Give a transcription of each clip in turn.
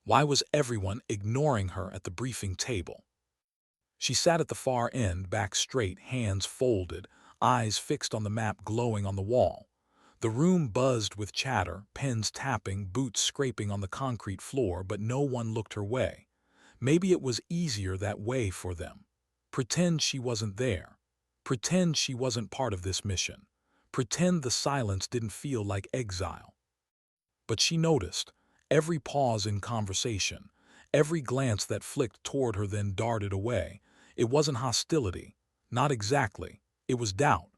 Why was everyone ignoring her at the briefing table? She sat at the far end, back straight, hands folded, eyes fixed on the map glowing on the wall. The room buzzed with chatter, pens tapping, boots scraping on the concrete floor, but no one looked her way. Maybe it was easier that way for them. Pretend she wasn't there. Pretend she wasn't part of this mission. Pretend the silence didn't feel like exile. But she noticed every pause in conversation, every glance that flicked toward her then darted away. It wasn't hostility. Not exactly. It was doubt.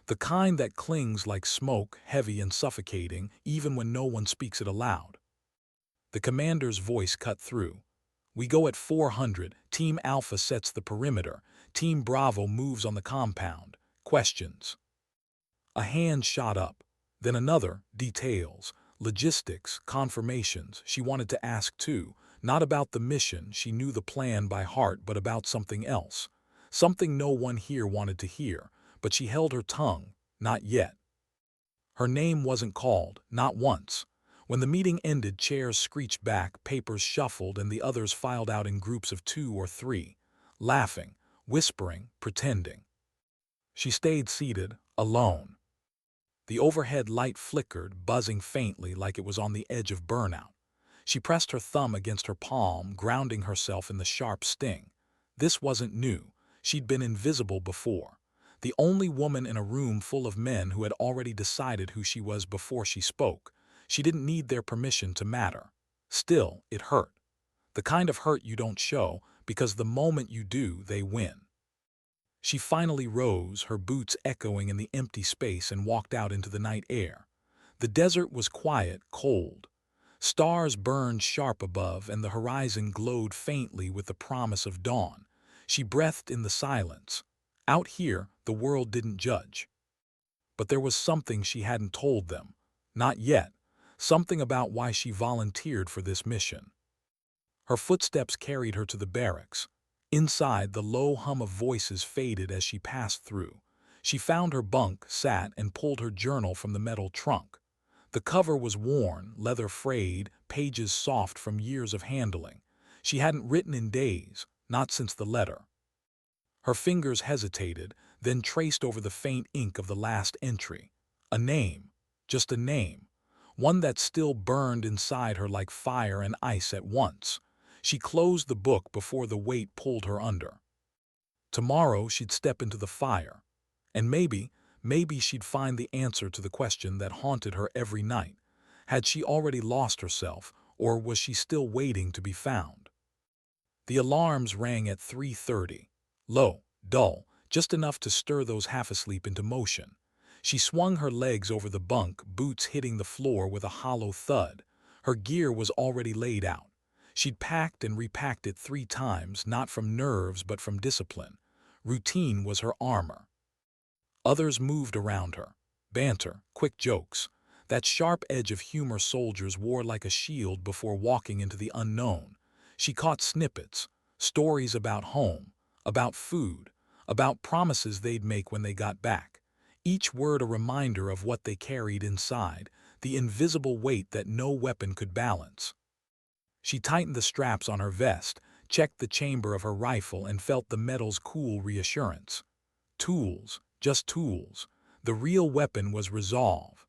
The kind that clings like smoke, heavy and suffocating, even when no one speaks it aloud. The commander's voice cut through. We go at 400. Team Alpha sets the perimeter. Team Bravo moves on the compound. Questions. A hand shot up. Then another. Details. Logistics. Confirmations. She wanted to ask too. Not about the mission, she knew the plan by heart, but about something else. Something no one here wanted to hear. But she held her tongue. Not yet. Her name wasn't called. Not once. When the meeting ended, chairs screeched back, papers shuffled, and the others filed out in groups of 2 or 3, laughing, whispering, pretending. She stayed seated, alone. The overhead light flickered, buzzing faintly like it was on the edge of burnout. She pressed her thumb against her palm, grounding herself in the sharp sting. This wasn't new. She'd been invisible before. The only woman in a room full of men who had already decided who she was before she spoke. She didn't need their permission to matter. Still, it hurt. The kind of hurt you don't show, because the moment you do, they win. She finally rose, her boots echoing in the empty space, and walked out into the night air. The desert was quiet, cold. Stars burned sharp above, and the horizon glowed faintly with the promise of dawn. She breathed in the silence. Out here, the world didn't judge. But there was something she hadn't told them. Not yet. Something about why she volunteered for this mission. Her footsteps carried her to the barracks. Inside, the low hum of voices faded as she passed through. She found her bunk, sat, and pulled her journal from the metal trunk. The cover was worn, leather frayed, pages soft from years of handling. She hadn't written in days, not since the letter. Her fingers hesitated, then traced over the faint ink of the last entry. A name. Just a name. One that still burned inside her like fire and ice at once. She closed the book before the weight pulled her under. Tomorrow she'd step into the fire. And maybe she'd find the answer to the question that haunted her every night. Had she already lost herself, or was she still waiting to be found? The alarms rang at 3:30. Low, dull, just enough to stir those half-asleep into motion. She swung her legs over the bunk, boots hitting the floor with a hollow thud. Her gear was already laid out. She'd packed and repacked it 3 times, not from nerves but from discipline. Routine was her armor. Others moved around her. Banter, quick jokes. That sharp edge of humor soldiers wore like a shield before walking into the unknown. She caught snippets, stories about home, about food, about promises they'd make when they got back. Each word a reminder of what they carried inside, the invisible weight that no weapon could balance. She tightened the straps on her vest, checked the chamber of her rifle, and felt the metal's cool reassurance. Tools, just tools. The real weapon was resolve.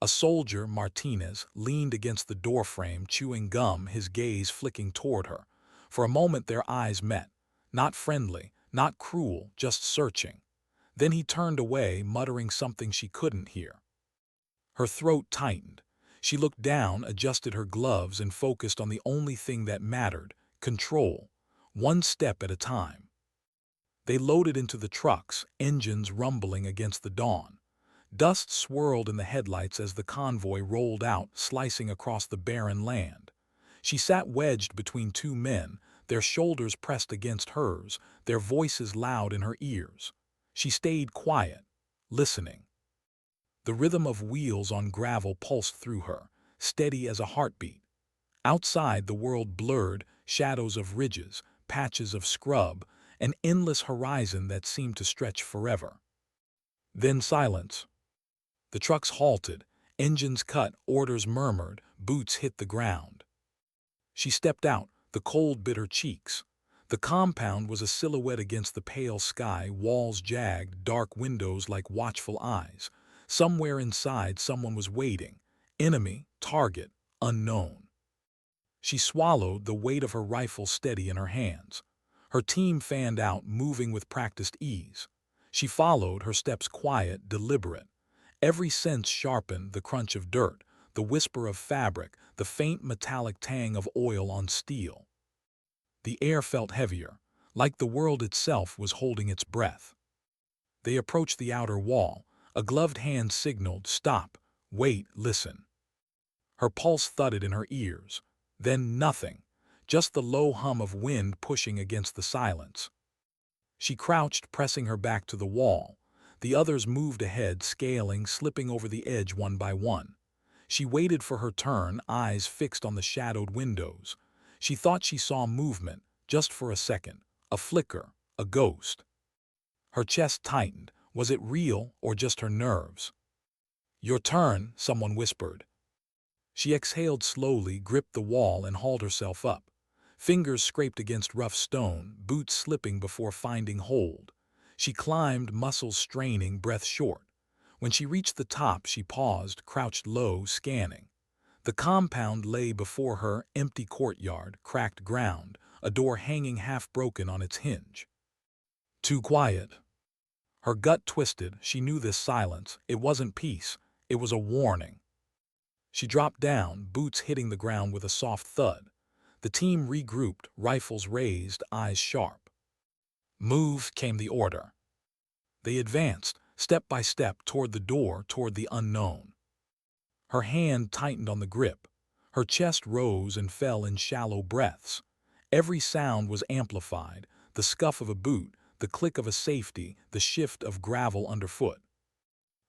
A soldier, Martinez, leaned against the doorframe, chewing gum, his gaze flicking toward her. For a moment their eyes met. Not friendly, not cruel, just searching. Then he turned away, muttering something she couldn't hear. Her throat tightened. She looked down, adjusted her gloves, and focused on the only thing that mattered: control. One step at a time. They loaded into the trucks, engines rumbling against the dawn. Dust swirled in the headlights as the convoy rolled out, slicing across the barren land. She sat wedged between 2 men, their shoulders pressed against hers, their voices loud in her ears. She stayed quiet, listening. The rhythm of wheels on gravel pulsed through her, steady as a heartbeat. Outside, the world blurred, shadows of ridges, patches of scrub, an endless horizon that seemed to stretch forever. Then silence. The trucks halted, engines cut, orders murmured, boots hit the ground. She stepped out, the cold bit her cheeks. The compound was a silhouette against the pale sky, walls jagged, dark windows like watchful eyes. Somewhere inside, someone was waiting. Enemy, target, unknown. She swallowed, the weight of her rifle steady in her hands. Her team fanned out, moving with practiced ease. She followed, her steps quiet, deliberate. Every sense sharpened, the crunch of dirt, the whisper of fabric, the faint metallic tang of oil on steel. The air felt heavier, like the world itself was holding its breath. They approached the outer wall. A gloved hand signaled, "Stop, wait, listen." Her pulse thudded in her ears. Then nothing, just the low hum of wind pushing against the silence. She crouched, pressing her back to the wall. The others moved ahead, scaling, slipping over the edge one by one. She waited for her turn, eyes fixed on the shadowed windows. She thought she saw movement, just for a second, a flicker, a ghost. Her chest tightened. Was it real or just her nerves? "Your turn," someone whispered. She exhaled slowly, gripped the wall, and hauled herself up. Fingers scraped against rough stone, boots slipping before finding hold. She climbed, muscles straining, breath short. When she reached the top, she paused, crouched low, scanning. The compound lay before her, empty courtyard, cracked ground, a door hanging half-broken on its hinge. Too quiet. Her gut twisted. She knew this silence. It wasn't peace. It was a warning. She dropped down, boots hitting the ground with a soft thud. The team regrouped, rifles raised, eyes sharp. "Move," came the order. They advanced, step by step, toward the door, toward the unknown. Her hand tightened on the grip. Her chest rose and fell in shallow breaths. Every sound was amplified, the scuff of a boot, the click of a safety, the shift of gravel underfoot.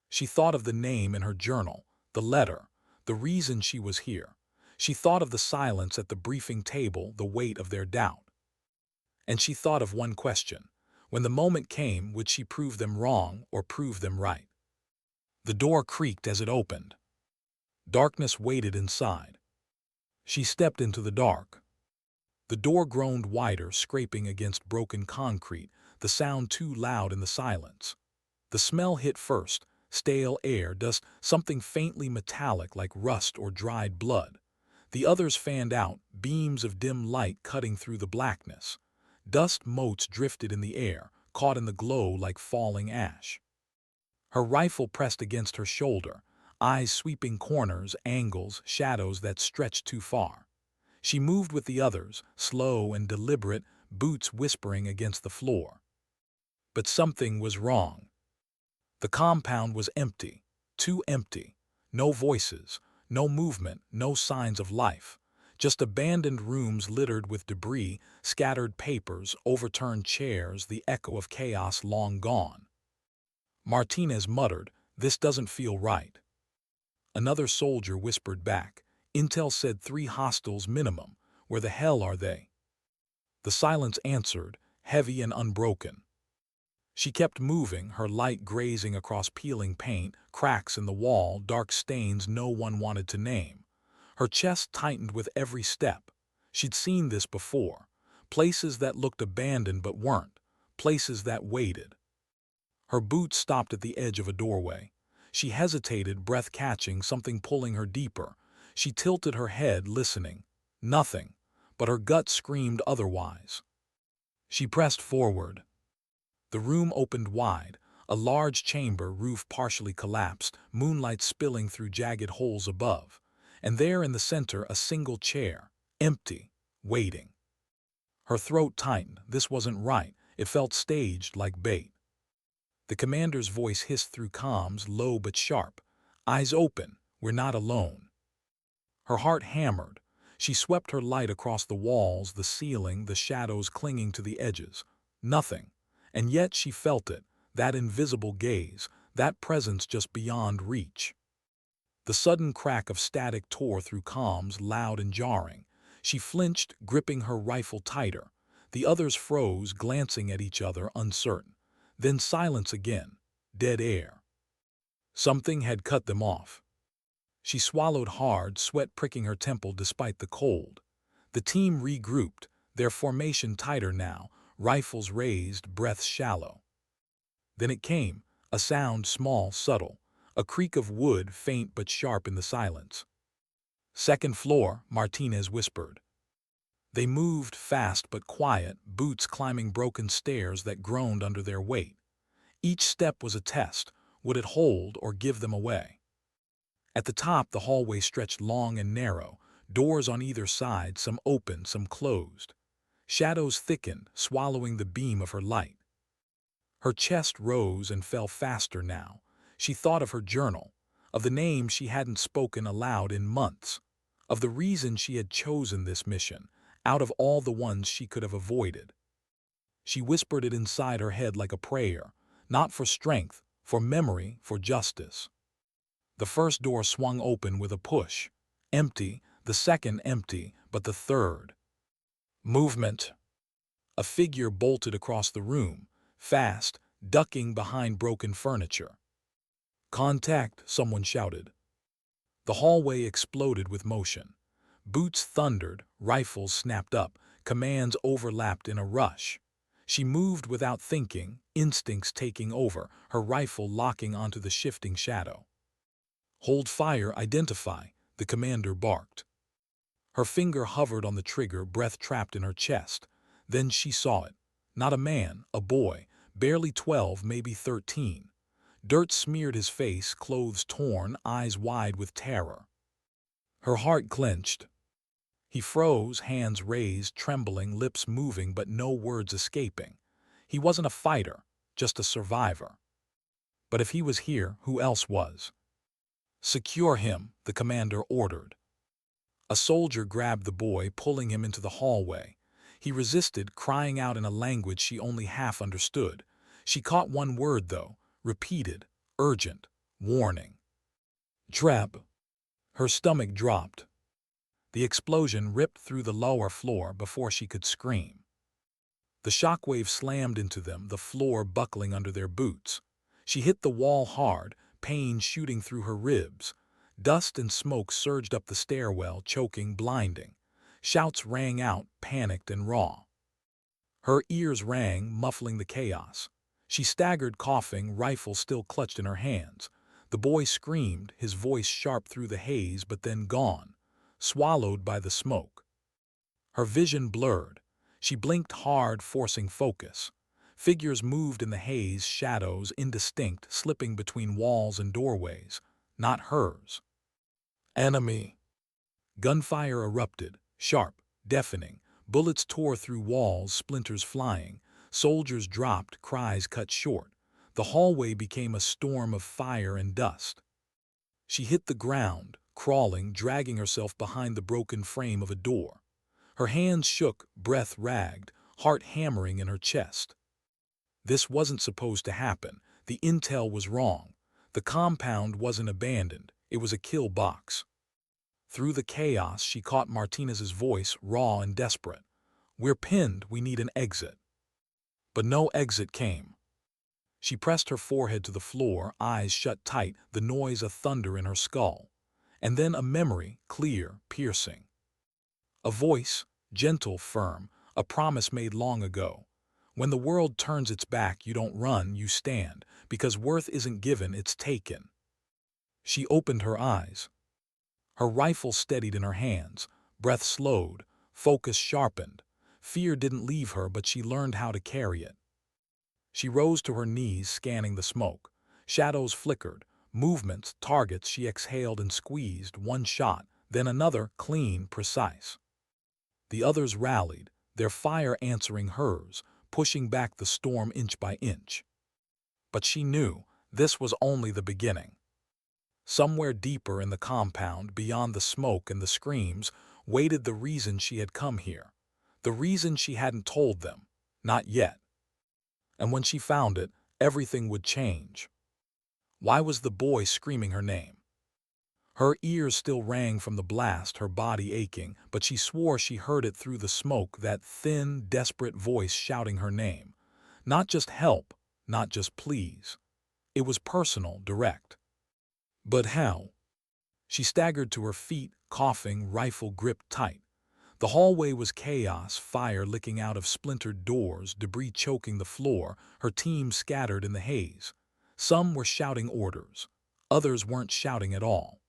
She thought of the name in her journal, the letter, the reason she was here. She thought of the silence at the briefing table, the weight of their doubt. And she thought of one question. When the moment came, would she prove them wrong or prove them right? The door creaked as it opened. Darkness waited inside. She stepped into the dark. The door groaned wider, scraping against broken concrete, the sound too loud in the silence. The smell hit first, stale air, dust, something faintly metallic like rust or dried blood. The others fanned out, beams of dim light cutting through the blackness. Dust motes drifted in the air, caught in the glow like falling ash. Her rifle pressed against her shoulder, eyes sweeping corners, angles, shadows that stretched too far. She moved with the others, slow and deliberate, boots whispering against the floor. But something was wrong. The compound was empty, too empty. No voices, no movement, no signs of life. Just abandoned rooms littered with debris, scattered papers, overturned chairs, the echo of chaos long gone. Martinez muttered, "This doesn't feel right." Another soldier whispered back, "Intel said 3 hostiles minimum. Where the hell are they?" The silence answered, heavy and unbroken. She kept moving, her light grazing across peeling paint, cracks in the wall, dark stains no one wanted to name. Her chest tightened with every step. She'd seen this before. Places that looked abandoned but weren't. Places that waited. Her boots stopped at the edge of a doorway. She hesitated, breath catching, something pulling her deeper. She tilted her head, listening. Nothing, but her gut screamed otherwise. She pressed forward. The room opened wide, a large chamber, roof partially collapsed, moonlight spilling through jagged holes above. And there in the center, a single chair, empty, waiting. Her throat tightened. This wasn't right. It felt staged, like bait. The commander's voice hissed through comms, low but sharp. "Eyes open. We're not alone." Her heart hammered. She swept her light across the walls, the ceiling, the shadows clinging to the edges. Nothing. And yet she felt it, that invisible gaze, that presence just beyond reach. The sudden crack of static tore through comms, loud and jarring. She flinched, gripping her rifle tighter. The others froze, glancing at each other, uncertain. Then silence again, dead air. Something had cut them off. She swallowed hard, sweat pricking her temple despite the cold. The team regrouped, their formation tighter now, rifles raised, breaths shallow. Then it came, a sound small, subtle, a creak of wood faint but sharp in the silence. "Second floor," Martinez whispered. They moved fast but quiet, boots climbing broken stairs that groaned under their weight. Each step was a test. Would it hold or give them away? At the top, the hallway stretched long and narrow, doors on either side, some open, some closed. Shadows thickened, swallowing the beam of her light. Her chest rose and fell faster now. She thought of her journal, of the name she hadn't spoken aloud in months, of the reason she had chosen this mission, out of all the ones she could have avoided. She whispered it inside her head like a prayer, not for strength, for memory, for justice. The first door swung open with a push. Empty, the second empty, but the third. Movement. A figure bolted across the room, fast, ducking behind broken furniture. "Contact," someone shouted. The hallway exploded with motion. Boots thundered, rifles snapped up, commands overlapped in a rush. She moved without thinking, instincts taking over, her rifle locking onto the shifting shadow. "Hold fire, identify," the commander barked. Her finger hovered on the trigger, breath trapped in her chest. Then she saw it. Not a man, a boy, barely 12, maybe 13. Dirt smeared his face, clothes torn, eyes wide with terror. Her heart clenched. He froze, hands raised, trembling, lips moving, but no words escaping. He wasn't a fighter, just a survivor. But if he was here, who else was? "Secure him," the commander ordered. A soldier grabbed the boy, pulling him into the hallway. He resisted, crying out in a language she only half understood. She caught one word, though, repeated, urgent, warning. "Trap." Her stomach dropped. The explosion ripped through the lower floor before she could scream. The shockwave slammed into them, the floor buckling under their boots. She hit the wall hard, pain shooting through her ribs. Dust and smoke surged up the stairwell, choking, blinding. Shouts rang out, panicked and raw. Her ears rang, muffling the chaos. She staggered, coughing, rifle still clutched in her hands. The boy screamed, his voice sharp through the haze, but then gone, swallowed by the smoke. Her vision blurred. She blinked hard, forcing focus. Figures moved in the haze, shadows indistinct, slipping between walls and doorways. Not hers. Enemy. Gunfire erupted, sharp, deafening. Bullets tore through walls, splinters flying. Soldiers dropped, cries cut short. The hallway became a storm of fire and dust. She hit the ground, crawling, dragging herself behind the broken frame of a door. Her hands shook, breath ragged, heart hammering in her chest. This wasn't supposed to happen. The intel was wrong. The compound wasn't abandoned. It was a kill box. Through the chaos, she caught Martinez's voice, raw and desperate. "We're pinned. We need an exit." But no exit came. She pressed her forehead to the floor, eyes shut tight, the noise a thunder in her skull. And then a memory, clear, piercing. A voice, gentle, firm, a promise made long ago. When the world turns its back, you don't run, you stand, because worth isn't given, it's taken. She opened her eyes. Her rifle steadied in her hands, breath slowed, focus sharpened. Fear didn't leave her, but she learned how to carry it. She rose to her knees, scanning the smoke. Shadows flickered, movements, targets. She exhaled and squeezed, one shot, then another, clean, precise. The others rallied, their fire answering hers, pushing back the storm inch by inch. But she knew this was only the beginning. Somewhere deeper in the compound, beyond the smoke and the screams, waited the reason she had come here. The reason she hadn't told them. Not yet. And when she found it, everything would change. Why was the boy screaming her name? Her ears still rang from the blast, her body aching, but she swore she heard it through the smoke, that thin, desperate voice shouting her name. Not just help, not just please. It was personal, direct. But how? She staggered to her feet, coughing, rifle gripped tight. The hallway was chaos, fire licking out of splintered doors, debris choking the floor, her team scattered in the haze. Some were shouting orders. Others weren't shouting at all.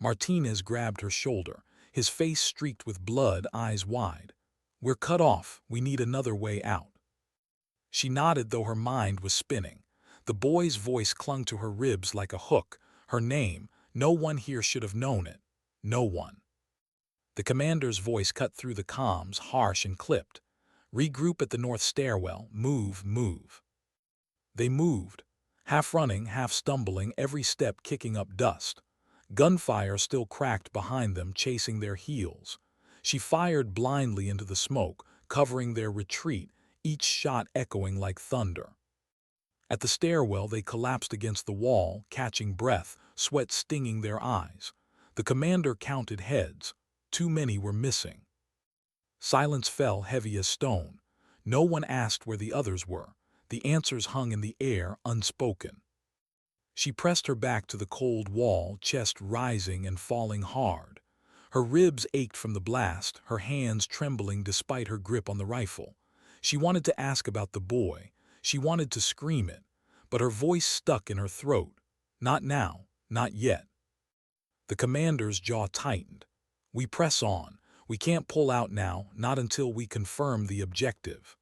Martinez grabbed her shoulder, his face streaked with blood, eyes wide. "We're cut off. We need another way out." She nodded, though her mind was spinning. The boy's voice clung to her ribs like a hook. Her name. No one here should have known it. No one. The commander's voice cut through the comms, harsh and clipped. "Regroup at the north stairwell. Move, move." They moved, half running, half stumbling, every step kicking up dust. Gunfire still cracked behind them, chasing their heels. She fired blindly into the smoke, covering their retreat, each shot echoing like thunder. At the stairwell, they collapsed against the wall, catching breath, sweat stinging their eyes. The commander counted heads. Too many were missing. Silence fell heavy as stone. No one asked where the others were. The answers hung in the air, unspoken. She pressed her back to the cold wall, chest rising and falling hard. Her ribs ached from the blast, her hands trembling despite her grip on the rifle. She wanted to ask about the boy. She wanted to scream it, but her voice stuck in her throat. Not now, not yet. The commander's jaw tightened. "We press on. We can't pull out now, not until we confirm the objective."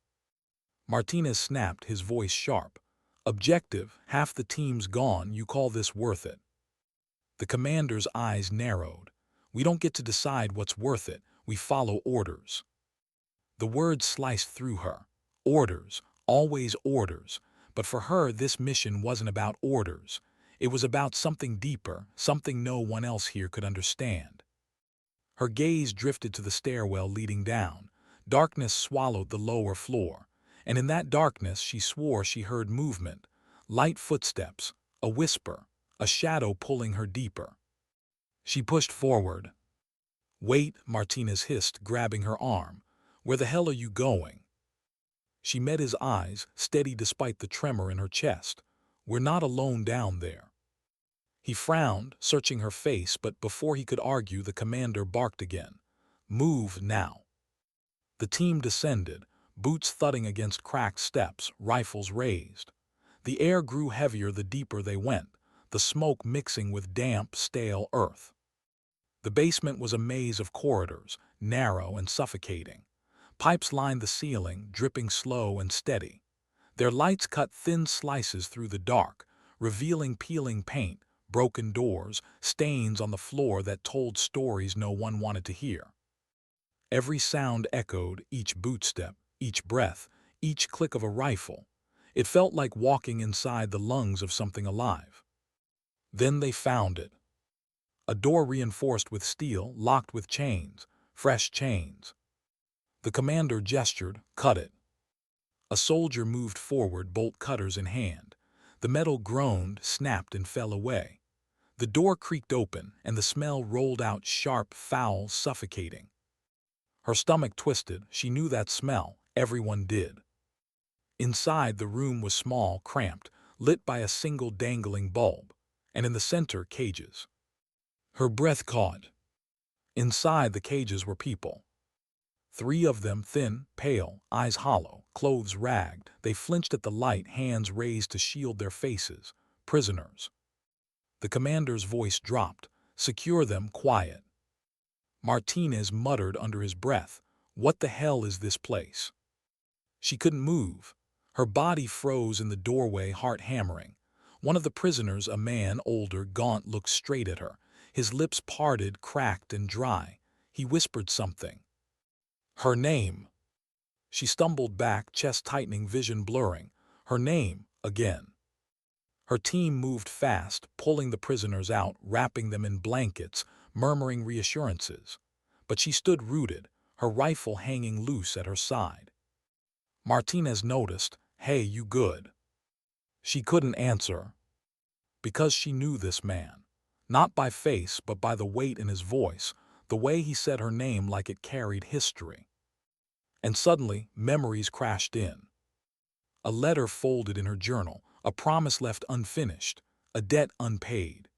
Martinez snapped, his voice sharp. "Objective? Half the team's gone. You call this worth it?" The commander's eyes narrowed. "We don't get to decide what's worth it. We follow orders." The words sliced through her. Orders. Always orders. But for her, this mission wasn't about orders. It was about something deeper, something no one else here could understand. Her gaze drifted to the stairwell leading down. Darkness swallowed the lower floor, and in that darkness she swore she heard movement. Light footsteps, a whisper, a shadow pulling her deeper. She pushed forward. "Wait," Martinez hissed, grabbing her arm. "Where the hell are you going?" She met his eyes, steady despite the tremor in her chest. "We're not alone down there." He frowned, searching her face, but before he could argue, the commander barked again. "Move now." The team descended, boots thudding against cracked steps, rifles raised. The air grew heavier the deeper they went, the smoke mixing with damp, stale earth. The basement was a maze of corridors, narrow and suffocating. Pipes lined the ceiling, dripping slow and steady. Their lights cut thin slices through the dark, revealing peeling paint, broken doors, stains on the floor that told stories no one wanted to hear. Every sound echoed, each bootstep, each breath, each click of a rifle. It felt like walking inside the lungs of something alive. Then they found it. A door reinforced with steel, locked with chains, fresh chains. The commander gestured, "Cut it." A soldier moved forward, bolt cutters in hand. The metal groaned, snapped, and fell away. The door creaked open, and the smell rolled out, sharp, foul, suffocating. Her stomach twisted. She knew that smell. Everyone did. Inside, the room was small, cramped, lit by a single dangling bulb, and in the center, cages. Her breath caught. Inside the cages were people. 3 of them, thin, pale, eyes hollow, clothes ragged. They flinched at the light, hands raised to shield their faces. Prisoners. The commander's voice dropped. "Secure them, quiet." Martinez muttered under his breath, "What the hell is this place?" She couldn't move. Her body froze in the doorway, heart hammering. One of the prisoners, a man, older, gaunt, looked straight at her. His lips parted, cracked and dry. He whispered something. "Her name." She stumbled back, chest tightening, vision blurring. Her name, again. Her team moved fast, pulling the prisoners out, wrapping them in blankets, murmuring reassurances. But she stood rooted, her rifle hanging loose at her side. Martinez noticed, "Hey, you good?" She couldn't answer. Because she knew this man. Not by face, but by the weight in his voice, the way he said her name like it carried history. And suddenly, memories crashed in. A letter folded in her journal, a promise left unfinished, a debt unpaid.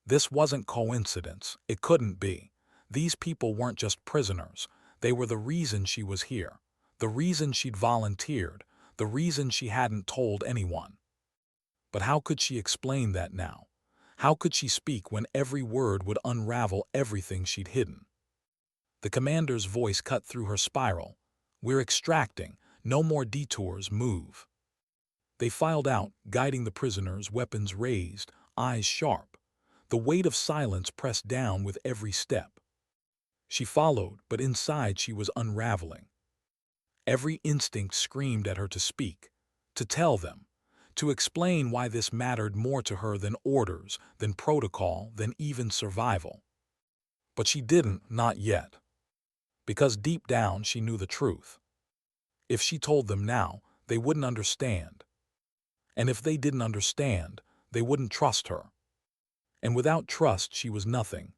This wasn't coincidence. It couldn't be. These people weren't just prisoners. They were the reason she was here, the reason she'd volunteered, the reason she hadn't told anyone. But how could she explain that now? How could she speak when every word would unravel everything she'd hidden? The commander's voice cut through her spiral. "We're extracting. No more detours. Move." They filed out, guiding the prisoners, weapons raised, eyes sharp. The weight of silence pressed down with every step. She followed, but inside she was unraveling. Every instinct screamed at her to speak, to tell them, to explain why this mattered more to her than orders, than protocol, than even survival. But she didn't, not yet. Because deep down she knew the truth. If she told them now, they wouldn't understand. And if they didn't understand, they wouldn't trust her. And without trust, she was nothing.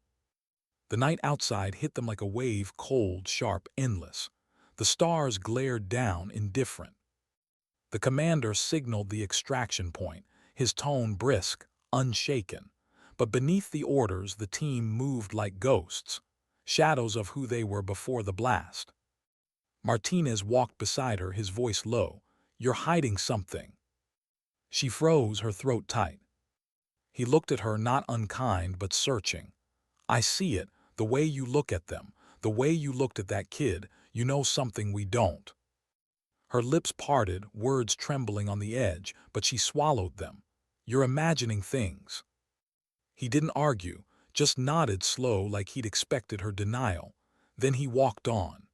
The night outside hit them like a wave, cold, sharp, endless. The stars glared down, indifferent. The commander signaled the extraction point, his tone brisk, unshaken. But beneath the orders, the team moved like ghosts, shadows of who they were before the blast. Martinez walked beside her, his voice low. "You're hiding something." She froze, her throat tight. He looked at her, not unkind, but searching. "I see it, the way you look at them, the way you looked at that kid. You know something we don't." Her lips parted, words trembling on the edge, but she swallowed them. "You're imagining things." He didn't argue, just nodded slow like he'd expected her denial. Then he walked on.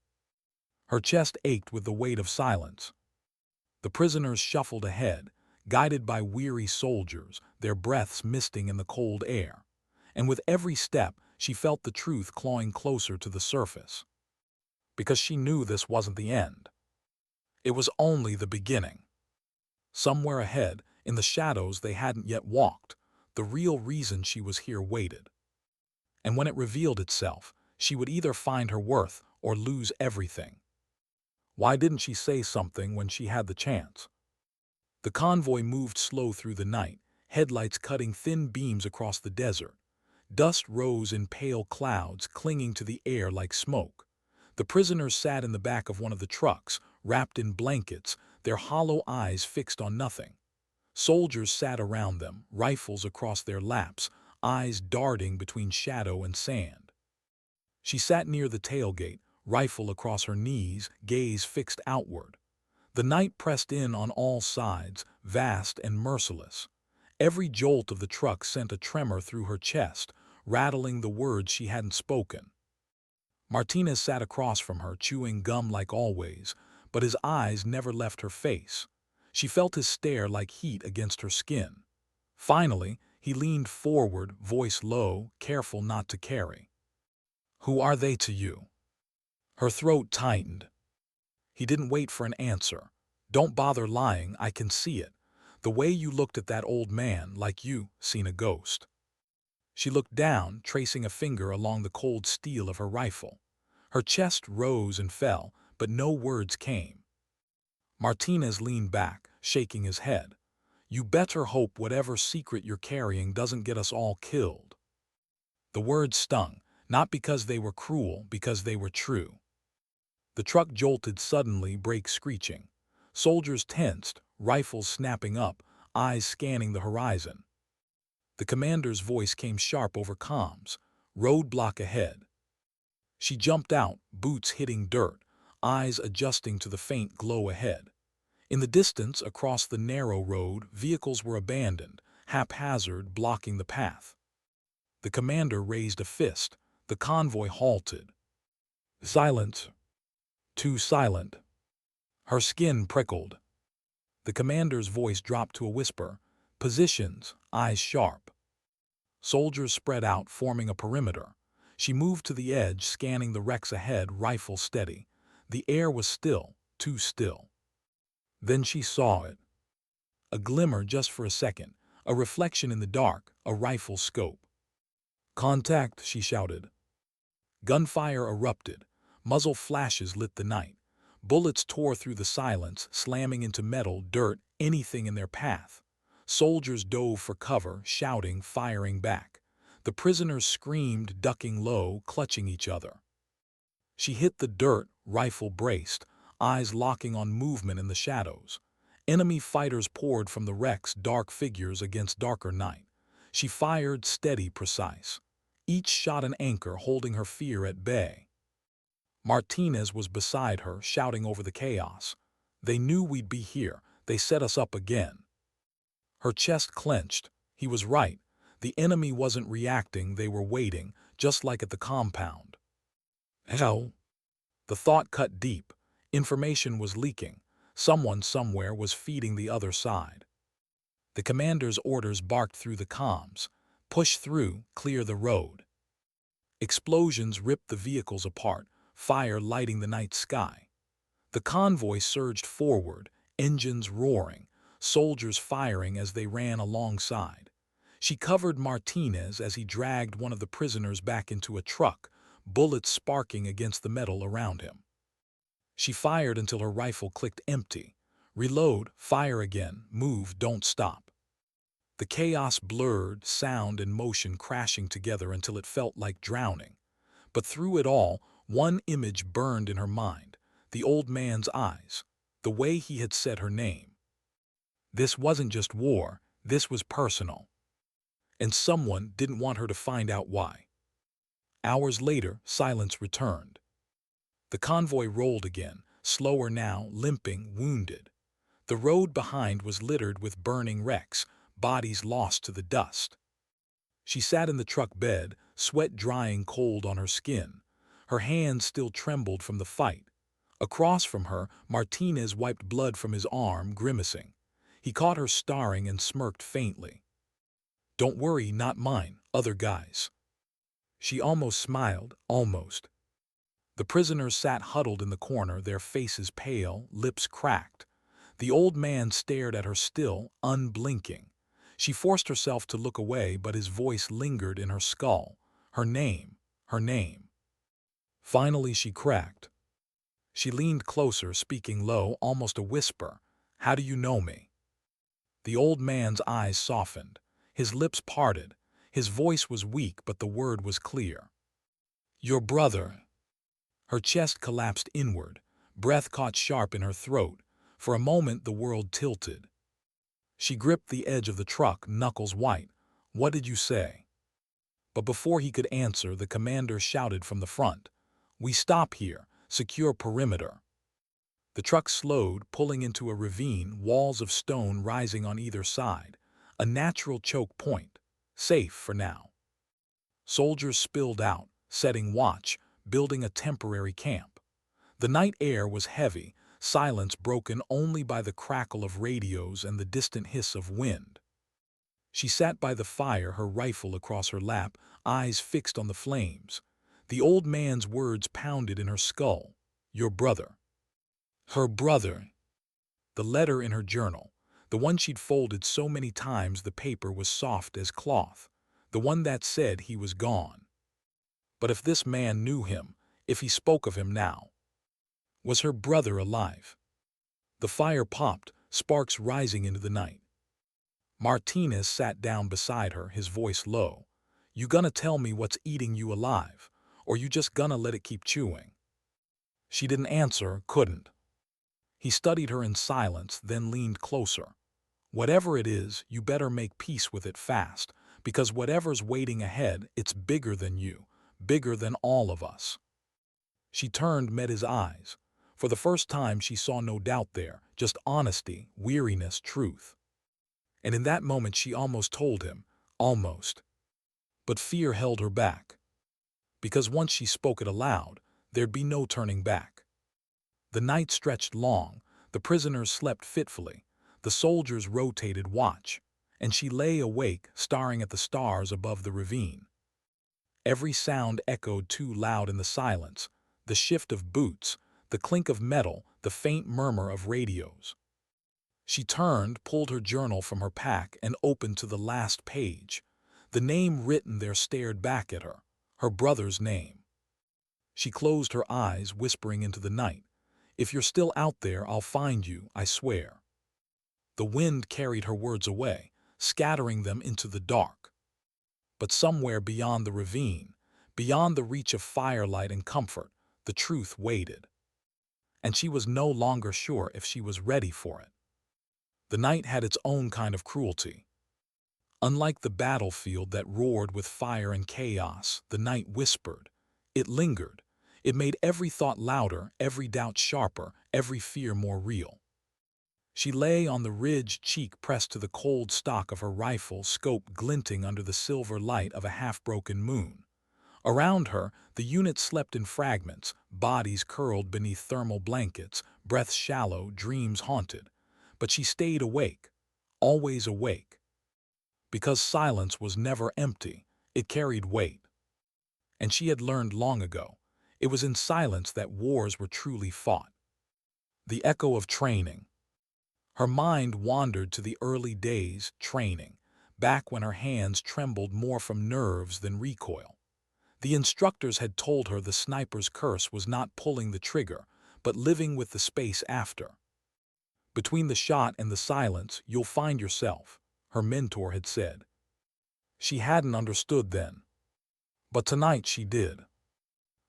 Her chest ached with the weight of silence. The prisoners shuffled ahead, guided by weary soldiers, their breaths misting in the cold air. And with every step, she felt the truth clawing closer to the surface. Because she knew this wasn't the end. It was only the beginning. Somewhere ahead, in the shadows they hadn't yet walked, the real reason she was here waited. And when it revealed itself, she would either find her worth or lose everything. Why didn't she say something when she had the chance? The convoy moved slow through the night, headlights cutting thin beams across the desert. Dust rose in pale clouds, clinging to the air like smoke. The prisoners sat in the back of one of the trucks, wrapped in blankets, their hollow eyes fixed on nothing. Soldiers sat around them, rifles across their laps, eyes darting between shadow and sand. She sat near the tailgate, rifle across her knees, gaze fixed outward. The night pressed in on all sides, vast and merciless. Every jolt of the truck sent a tremor through her chest, rattling the words she hadn't spoken. Martinez sat across from her, chewing gum like always, but his eyes never left her face. She felt his stare like heat against her skin. Finally, he leaned forward, voice low, careful not to carry. "Who are they to you?" Her throat tightened. He didn't wait for an answer. "Don't bother lying, I can see it. The way you looked at that old man, like you seen a ghost." She looked down, tracing a finger along the cold steel of her rifle. Her chest rose and fell, but no words came. Martinez leaned back, shaking his head. "You better hope whatever secret you're carrying doesn't get us all killed." The words stung, not because they were cruel, because they were true. The truck jolted suddenly, brakes screeching. Soldiers tensed, rifles snapping up, eyes scanning the horizon. The commander's voice came sharp over comms. "Roadblock ahead." She jumped out, boots hitting dirt, eyes adjusting to the faint glow ahead. In the distance, across the narrow road, vehicles were abandoned, haphazard, blocking the path. The commander raised a fist. The convoy halted. "Silence. Too silent." Her skin prickled. The commander's voice dropped to a whisper. "Positions, eyes sharp." Soldiers spread out, forming a perimeter. She moved to the edge, scanning the wrecks ahead, rifle steady. The air was still, too still. Then she saw it. A glimmer just for a second, a reflection in the dark, a rifle scope. "Contact," she shouted. Gunfire erupted. Muzzle flashes lit the night. Bullets tore through the silence, slamming into metal, dirt, anything in their path. Soldiers dove for cover, shouting, firing back. The prisoners screamed, ducking low, clutching each other. She hit the dirt, rifle braced, eyes locking on movement in the shadows. Enemy fighters poured from the wrecks, dark figures against darker night. She fired, steady, precise. Each shot an anchor, holding her fear at bay. Martinez was beside her, shouting over the chaos. They knew we'd be here. They set us up again. Her chest clenched. He was right. The enemy wasn't reacting, they were waiting, just like at the compound. Hell. The thought cut deep. Information was leaking. Someone somewhere was feeding the other side. The commander's orders barked through the comms. Push through, clear the road. Explosions ripped the vehicles apart, fire lighting the night sky. The convoy surged forward, engines roaring, soldiers firing as they ran alongside. She covered Martinez as he dragged one of the prisoners back into a truck, bullets sparking against the metal around him. She fired until her rifle clicked empty. Reload, fire again, move, don't stop. The chaos blurred, sound and motion crashing together until it felt like drowning. But through it all, one image burned in her mind, the old man's eyes, the way he had said her name. This wasn't just war, this was personal. And someone didn't want her to find out why. Hours later, silence returned. The convoy rolled again, slower now, limping, wounded. The road behind was littered with burning wrecks, bodies lost to the dust. She sat in the truck bed, sweat drying cold on her skin. Her hands still trembled from the fight. Across from her, Martinez wiped blood from his arm, grimacing. He caught her staring and smirked faintly. "Don't worry, not mine, other guys." She almost smiled, almost. The prisoners sat huddled in the corner, their faces pale, lips cracked. The old man stared at her still, unblinking. She forced herself to look away, but his voice lingered in her skull. Her name, her name. Finally she cracked. She leaned closer, speaking low, almost a whisper. "How do you know me?" The old man's eyes softened. His lips parted. His voice was weak, but the word was clear. "Your brother." Her chest collapsed inward. Breath caught sharp in her throat. For a moment the world tilted. She gripped the edge of the truck, knuckles white. "What did you say?" But before he could answer, the commander shouted from the front. "We stop here. Secure perimeter." The truck slowed, pulling into a ravine, walls of stone rising on either side. A natural choke point. Safe for now. Soldiers spilled out, setting watch, building a temporary camp. The night air was heavy, silence broken only by the crackle of radios and the distant hiss of wind. She sat by the fire, her rifle across her lap, eyes fixed on the flames. The old man's words pounded in her skull. "Your brother." Her brother. The letter in her journal. The one she'd folded so many times the paper was soft as cloth. The one that said he was gone. But if this man knew him, if he spoke of him now, was her brother alive? The fire popped, sparks rising into the night. Martinez sat down beside her, his voice low. "You gonna tell me what's eating you alive, or you just gonna let it keep chewing?" She didn't answer, couldn't. He studied her in silence, then leaned closer. "Whatever it is, you better make peace with it fast, because whatever's waiting ahead, it's bigger than you, bigger than all of us." She turned, met his eyes. For the first time she saw no doubt there, just honesty, weariness, truth. And in that moment she almost told him, almost. But fear held her back. Because once she spoke it aloud, there'd be no turning back. The night stretched long, the prisoners slept fitfully, the soldiers rotated watch, and she lay awake, staring at the stars above the ravine. Every sound echoed too loud in the silence, the shift of boots, the clink of metal, the faint murmur of radios. She turned, pulled her journal from her pack, and opened to the last page. The name written there stared back at her brother's name. She closed her eyes, whispering into the night, "If you're still out there, I'll find you, I swear." The wind carried her words away, scattering them into the dark. But somewhere beyond the ravine, beyond the reach of firelight and comfort, the truth waited. And she was no longer sure if she was ready for it. The night had its own kind of cruelty. Unlike the battlefield that roared with fire and chaos, the night whispered. It lingered. It made every thought louder, every doubt sharper, every fear more real. She lay on the ridge, cheek pressed to the cold stock of her rifle, scope glinting under the silver light of a half-broken moon. Around her, the unit slept in fragments, bodies curled beneath thermal blankets, breaths shallow, dreams haunted. But she stayed awake, always awake. Because silence was never empty, it carried weight. And she had learned long ago, it was in silence that wars were truly fought. The echo of training. Her mind wandered to the early days, training, back when her hands trembled more from nerves than recoil. The instructors had told her the sniper's curse was not pulling the trigger, but living with the space after. Between the shot and the silence, you'll find yourself, her mentor had said. She hadn't understood then. But tonight she did.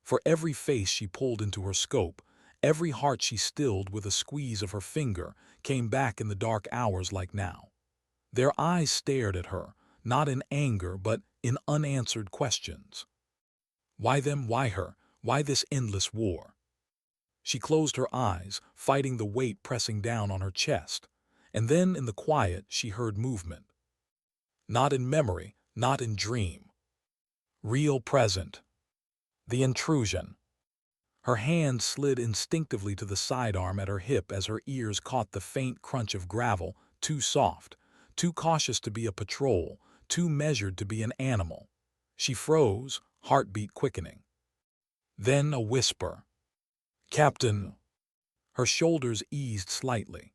For every face she pulled into her scope, every heart she stilled with a squeeze of her finger, came back in the dark hours like now. Their eyes stared at her, not in anger but in unanswered questions. Why them? Why her? Why this endless war? She closed her eyes, fighting the weight pressing down on her chest, and then in the quiet she heard movement. Not in memory, not in dream. Real present. The intrusion. Her hand slid instinctively to the sidearm at her hip as her ears caught the faint crunch of gravel, too soft, too cautious to be a patrol, too measured to be an animal. She froze, heartbeat quickening. Then a whisper. "Captain." Her shoulders eased slightly.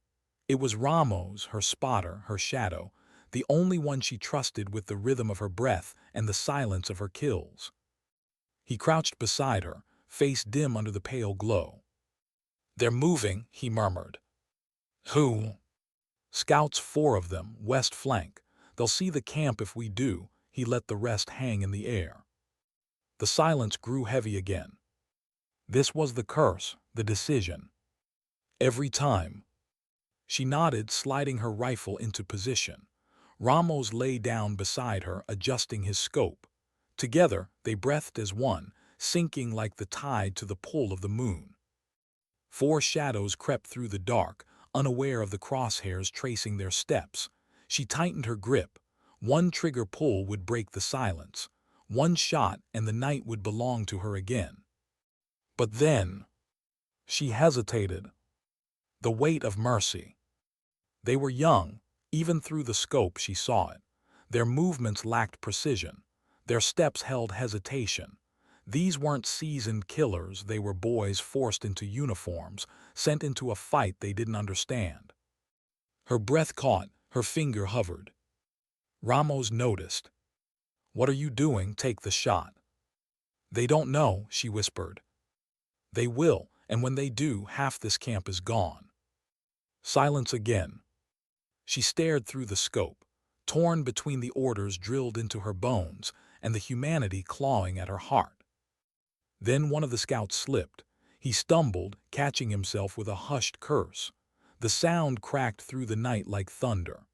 It was Ramos, her spotter, her shadow, the only one she trusted with the rhythm of her breath and the silence of her kills. He crouched beside her, face dim under the pale glow. "They're moving," he murmured. "Who?" "Scouts, 4 of them, west flank. They'll see the camp if we do." He let the rest hang in the air. The silence grew heavy again. This was the curse, the decision. Every time. She nodded, sliding her rifle into position. Ramos lay down beside her, adjusting his scope. Together, they breathed as one, sinking like the tide to the pull of the moon. 4 shadows crept through the dark, unaware of the crosshairs tracing their steps. She tightened her grip. One trigger pull would break the silence. One shot and the night would belong to her again. But then, she hesitated. The weight of mercy. They were young. Even through the scope she saw it. Their movements lacked precision. Their steps held hesitation. These weren't seasoned killers, they were boys forced into uniforms, sent into a fight they didn't understand. Her breath caught, her finger hovered. Ramos noticed. "What are you doing? Take the shot." "They don't know," she whispered. "They will, and when they do, half this camp is gone." Silence again. She stared through the scope, torn between the orders drilled into her bones and the humanity clawing at her heart. Then one of the scouts slipped. He stumbled, catching himself with a hushed curse. The sound cracked through the night like thunder.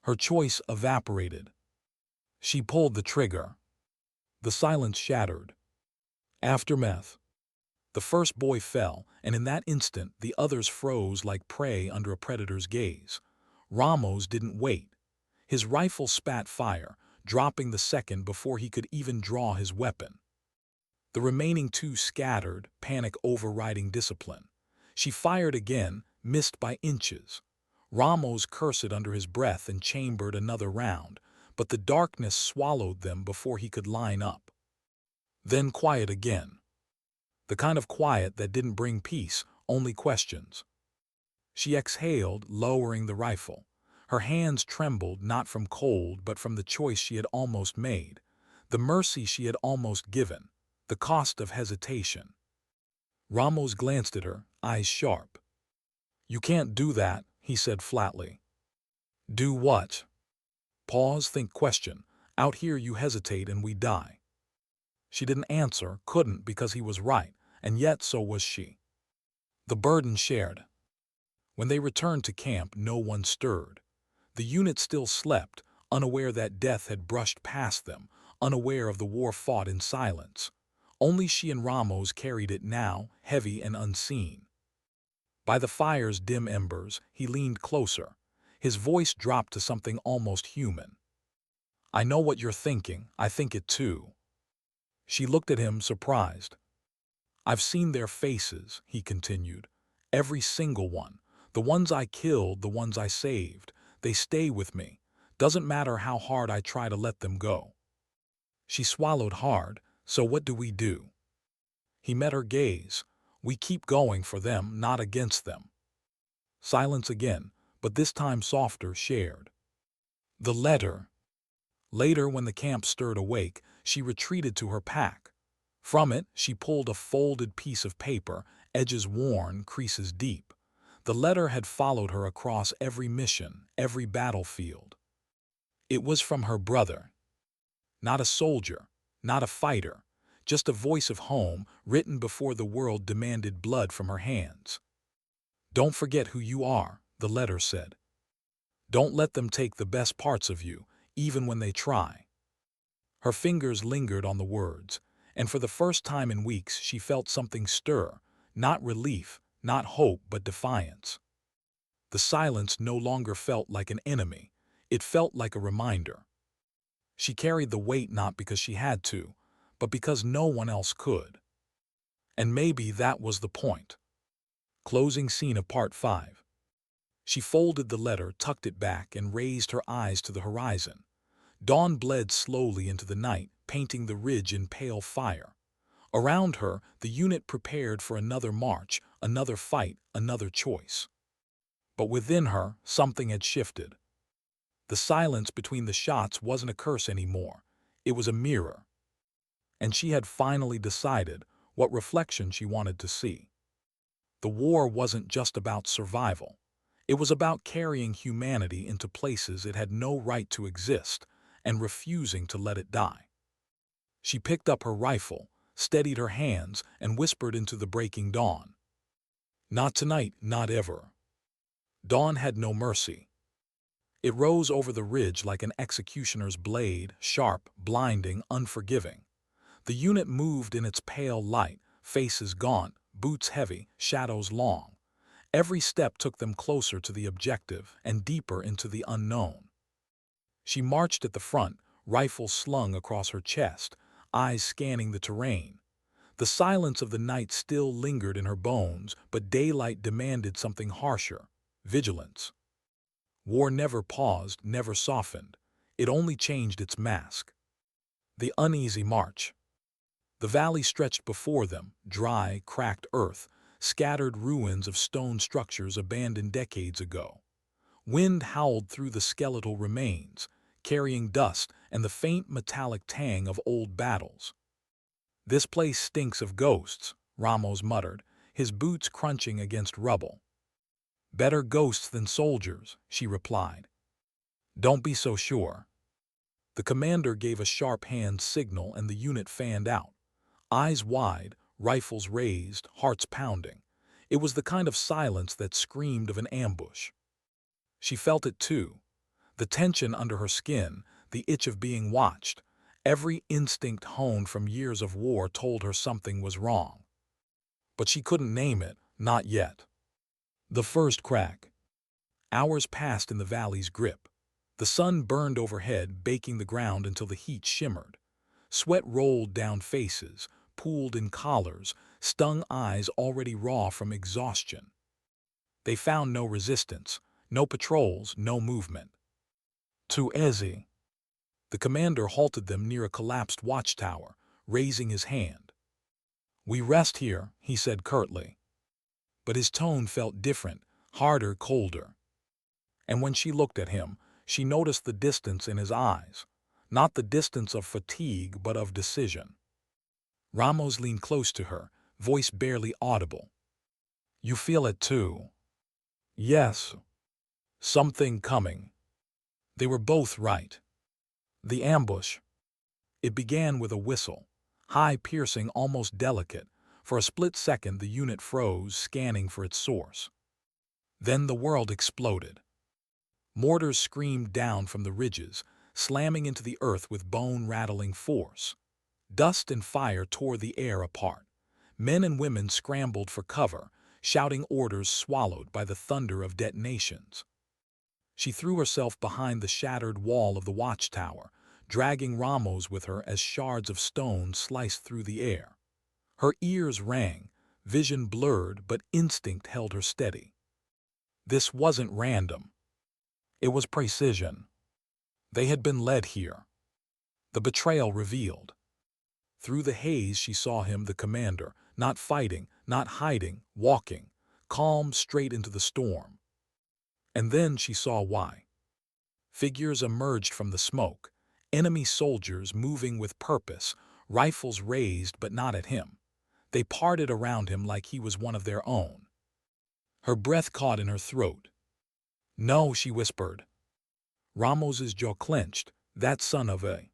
Her choice evaporated. She pulled the trigger. The silence shattered. Aftermath. The first boy fell, and in that instant the others froze like prey under a predator's gaze. Ramos didn't wait. His rifle spat fire, dropping the second before he could even draw his weapon. The remaining 2 scattered, panic overriding discipline. She fired again, missed by inches. Ramos cursed under his breath and chambered another round, but the darkness swallowed them before he could line up. Then quiet again. The kind of quiet that didn't bring peace, only questions. She exhaled, lowering the rifle. Her hands trembled not from cold but from the choice she had almost made, the mercy she had almost given, the cost of hesitation. Ramos glanced at her, eyes sharp. "You can't do that," he said flatly. "Do what?" Pause, think, question. Out here you hesitate and we die." She didn't answer, couldn't, because he was right, and yet so was she. The burden shared. When they returned to camp, no one stirred. The unit still slept, unaware that death had brushed past them, unaware of the war fought in silence. Only she and Ramos carried it now, heavy and unseen. By the fire's dim embers, he leaned closer. His voice dropped to something almost human. "I know what you're thinking. I think it too." She looked at him, surprised. "I've seen their faces," he continued. "Every single one. The ones I killed, the ones I saved. They stay with me. Doesn't matter how hard I try to let them go." She swallowed hard. "So what do we do?" He met her gaze. "We keep going for them, not against them." Silence again, but this time softer, shared. The letter. Later, when the camp stirred awake, she retreated to her pack. From it, she pulled a folded piece of paper, edges worn, creases deep. The letter had followed her across every mission, every battlefield. It was from her brother. Not a soldier, not a fighter, just a voice of home, written before the world demanded blood from her hands. "Don't forget who you are," the letter said. "Don't let them take the best parts of you, even when they try." Her fingers lingered on the words, and for the first time in weeks she felt something stir, not relief, not hope, but defiance. The silence no longer felt like an enemy. It felt like a reminder. She carried the weight not because she had to, but because no one else could. And maybe that was the point. Closing scene of Part 5. She folded the letter, tucked it back, and raised her eyes to the horizon. Dawn bled slowly into the night, painting the ridge in pale fire. Around her, the unit prepared for another march, another fight, another choice. But within her, something had shifted. The silence between the shots wasn't a curse anymore. It was a mirror. And she had finally decided what reflection she wanted to see. The war wasn't just about survival. It was about carrying humanity into places it had no right to exist and refusing to let it die. She picked up her rifle, steadied her hands, and whispered into the breaking dawn. "Not tonight, not ever." Dawn had no mercy. It rose over the ridge like an executioner's blade, sharp, blinding, unforgiving. The unit moved in its pale light, faces gaunt, boots heavy, shadows long. Every step took them closer to the objective and deeper into the unknown. She marched at the front, rifle slung across her chest, eyes scanning the terrain. The silence of the night still lingered in her bones, but daylight demanded something harsher: vigilance. War never paused, never softened. It only changed its mask. The uneasy march. The valley stretched before them, dry, cracked earth, scattered ruins of stone structures abandoned decades ago. Wind howled through the skeletal remains, carrying dust and the faint metallic tang of old battles. "This place stinks of ghosts," Ramos muttered, his boots crunching against rubble. "Better ghosts than soldiers," she replied. "Don't be so sure." The commander gave a sharp hand signal and the unit fanned out. Eyes wide, rifles raised, hearts pounding. It was the kind of silence that screamed of an ambush. She felt it too. The tension under her skin, the itch of being watched. Every instinct honed from years of war told her something was wrong. But she couldn't name it, not yet. The first crack. Hours passed in the valley's grip. The sun burned overhead, baking the ground until the heat shimmered. Sweat rolled down faces, pooled in collars, stung eyes already raw from exhaustion. They found no resistance, no patrols, no movement. "Too easy." The commander halted them near a collapsed watchtower, raising his hand. "We rest here," he said curtly. But his tone felt different, harder, colder. And when she looked at him, she noticed the distance in his eyes. Not the distance of fatigue, but of decision. Ramos leaned close to her, voice barely audible. "You feel it too?" "Yes. Something coming." They were both right. The ambush. It began with a whistle, high, piercing, almost delicate. For a split second the unit froze, scanning for its source. Then the world exploded. Mortars screamed down from the ridges, slamming into the earth with bone-rattling force. Dust and fire tore the air apart. Men and women scrambled for cover, shouting orders swallowed by the thunder of detonations. She threw herself behind the shattered wall of the watchtower, dragging Ramos with her as shards of stone sliced through the air. Her ears rang, vision blurred, but instinct held her steady. This wasn't random. It was precision. They had been led here. The betrayal revealed. Through the haze she saw him, the commander, not fighting, not hiding, walking, calm, straight into the storm. And then she saw why. Figures emerged from the smoke, enemy soldiers moving with purpose, rifles raised but not at him. They parted around him like he was one of their own. Her breath caught in her throat. "No," she whispered. Ramos's jaw clenched. That son of a...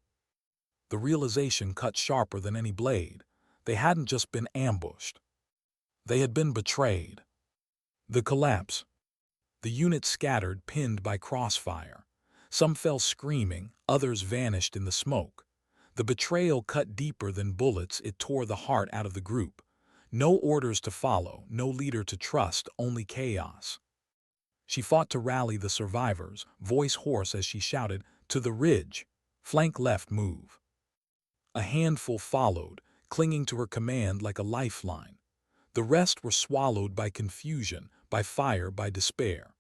The realization cut sharper than any blade. They hadn't just been ambushed. They had been betrayed. The collapse. The unit scattered, pinned by crossfire. Some fell screaming, others vanished in the smoke. The betrayal cut deeper than bullets. It tore the heart out of the group. No orders to follow, no leader to trust, only chaos. She fought to rally the survivors, voice hoarse as she shouted, "To the ridge! Flank left, move!" A handful followed, clinging to her command like a lifeline. The rest were swallowed by confusion, by fire, by despair.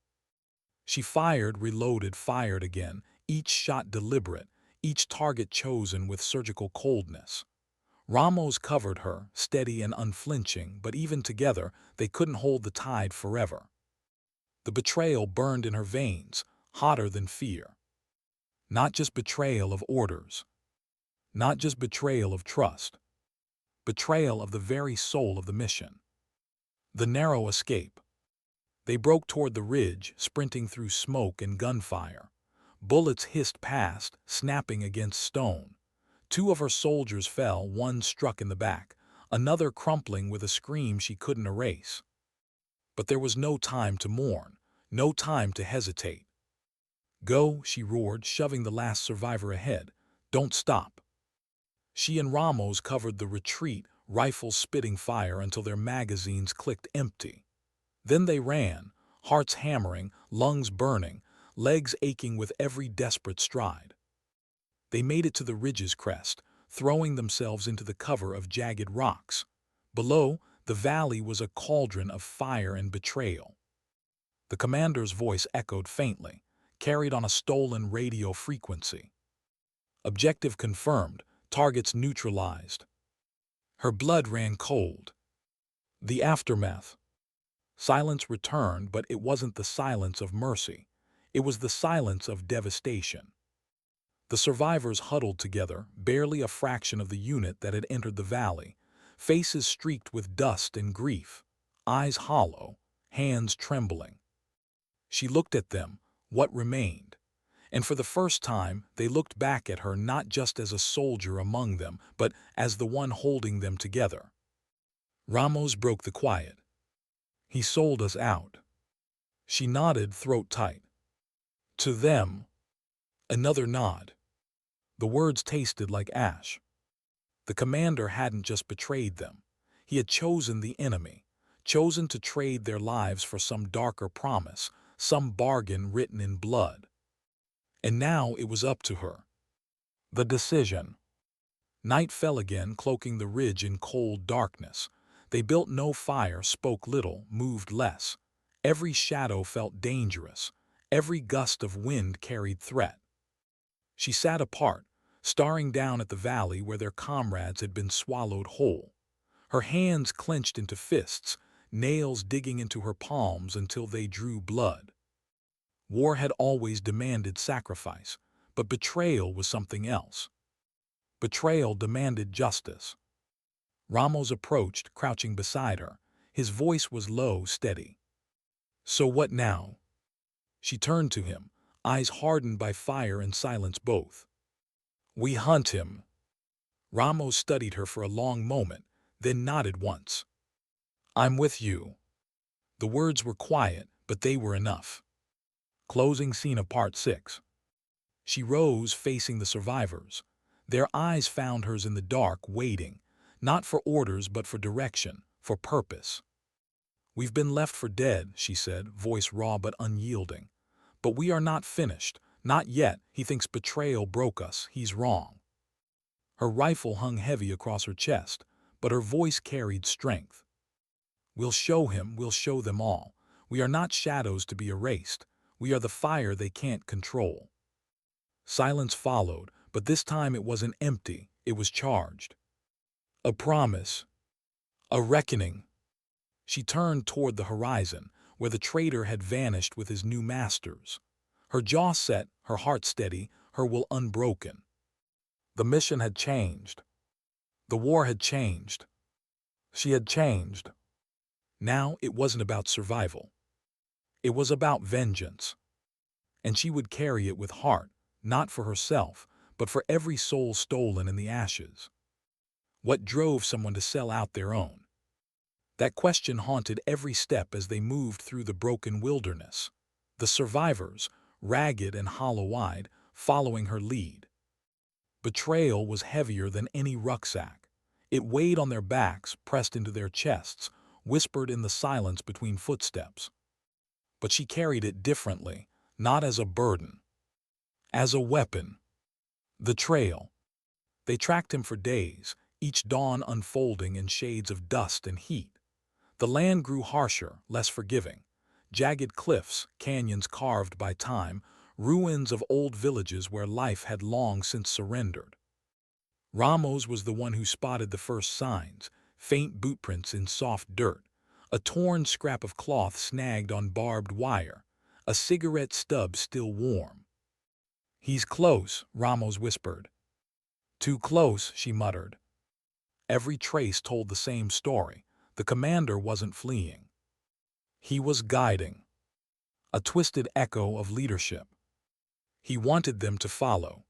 She fired, reloaded, fired again, each shot deliberate, each target chosen with surgical coldness. Ramos covered her, steady and unflinching, but even together, they couldn't hold the tide forever. The betrayal burned in her veins, hotter than fear. Not just betrayal of orders. Not just betrayal of trust. Betrayal of the very soul of the mission. The narrow escape. They broke toward the ridge, sprinting through smoke and gunfire. Bullets hissed past, snapping against stone. 2 of her soldiers fell, one struck in the back, another crumpling with a scream she couldn't erase. But there was no time to mourn, no time to hesitate. "Go," she roared, shoving the last survivor ahead. "Don't stop." She and Ramos covered the retreat, rifles spitting fire until their magazines clicked empty. Then they ran, hearts hammering, lungs burning, legs aching with every desperate stride. They made it to the ridge's crest, throwing themselves into the cover of jagged rocks. Below, the valley was a cauldron of fire and betrayal. The commander's voice echoed faintly, carried on a stolen radio frequency. "Objective confirmed, targets neutralized." Her blood ran cold. The aftermath. Silence returned, but it wasn't the silence of mercy. It was the silence of devastation. The survivors huddled together, barely a fraction of the unit that had entered the valley, faces streaked with dust and grief, eyes hollow, hands trembling. She looked at them, what remained, and for the first time they looked back at her not just as a soldier among them, but as the one holding them together. Ramos broke the quiet. "He sold us out." She nodded, throat tight. "To them." Another nod. The words tasted like ash. The commander hadn't just betrayed them. He had chosen the enemy, chosen to trade their lives for some darker promise, some bargain written in blood. And now it was up to her. The decision. Night fell again, cloaking the ridge in cold darkness. They built no fire, spoke little, moved less. Every shadow felt dangerous. Every gust of wind carried threat. She sat apart, staring down at the valley where their comrades had been swallowed whole. Her hands clenched into fists, nails digging into her palms until they drew blood. War had always demanded sacrifice, but betrayal was something else. Betrayal demanded justice. Ramos approached, crouching beside her. His voice was low, steady. "So what now?" She turned to him, eyes hardened by fire and silence both. We hunt him. Ramos studied her for a long moment, then nodded once. I'm with you. The words were quiet, but they were enough. Closing scene of part 6. She rose, facing the survivors. Their eyes found hers in the dark, waiting, not for orders but for direction, for purpose. We've been left for dead, she said, voice raw but unyielding. But we are not finished, not yet. He thinks betrayal broke us. He's wrong. Her rifle hung heavy across her chest, but her voice carried strength. We'll show him, we'll show them all. We are not shadows to be erased. We are the fire they can't control. Silence followed, but this time it wasn't empty, it was charged. A promise. A reckoning. She turned toward the horizon, where the traitor had vanished with his new masters. Her jaw set, her heart steady, her will unbroken. The mission had changed. The war had changed. She had changed. Now it wasn't about survival. It was about vengeance. And she would carry it with heart, not for herself, but for every soul stolen in the ashes. What drove someone to sell out their own? That question haunted every step as they moved through the broken wilderness. The survivors, ragged and hollow-eyed, following her lead. Betrayal was heavier than any rucksack. It weighed on their backs, pressed into their chests, whispered in the silence between footsteps. But she carried it differently, not as a burden, as a weapon. The trail. They tracked him for days, each dawn unfolding in shades of dust and heat. The land grew harsher, less forgiving. Jagged cliffs, canyons carved by time, ruins of old villages where life had long since surrendered. Ramos was the one who spotted the first signs, faint bootprints in soft dirt, a torn scrap of cloth snagged on barbed wire, a cigarette stub still warm. He's close, Ramos whispered. Too close, she muttered. Every trace told the same story. The commander wasn't fleeing. He was guiding. A twisted echo of leadership. He wanted them to follow.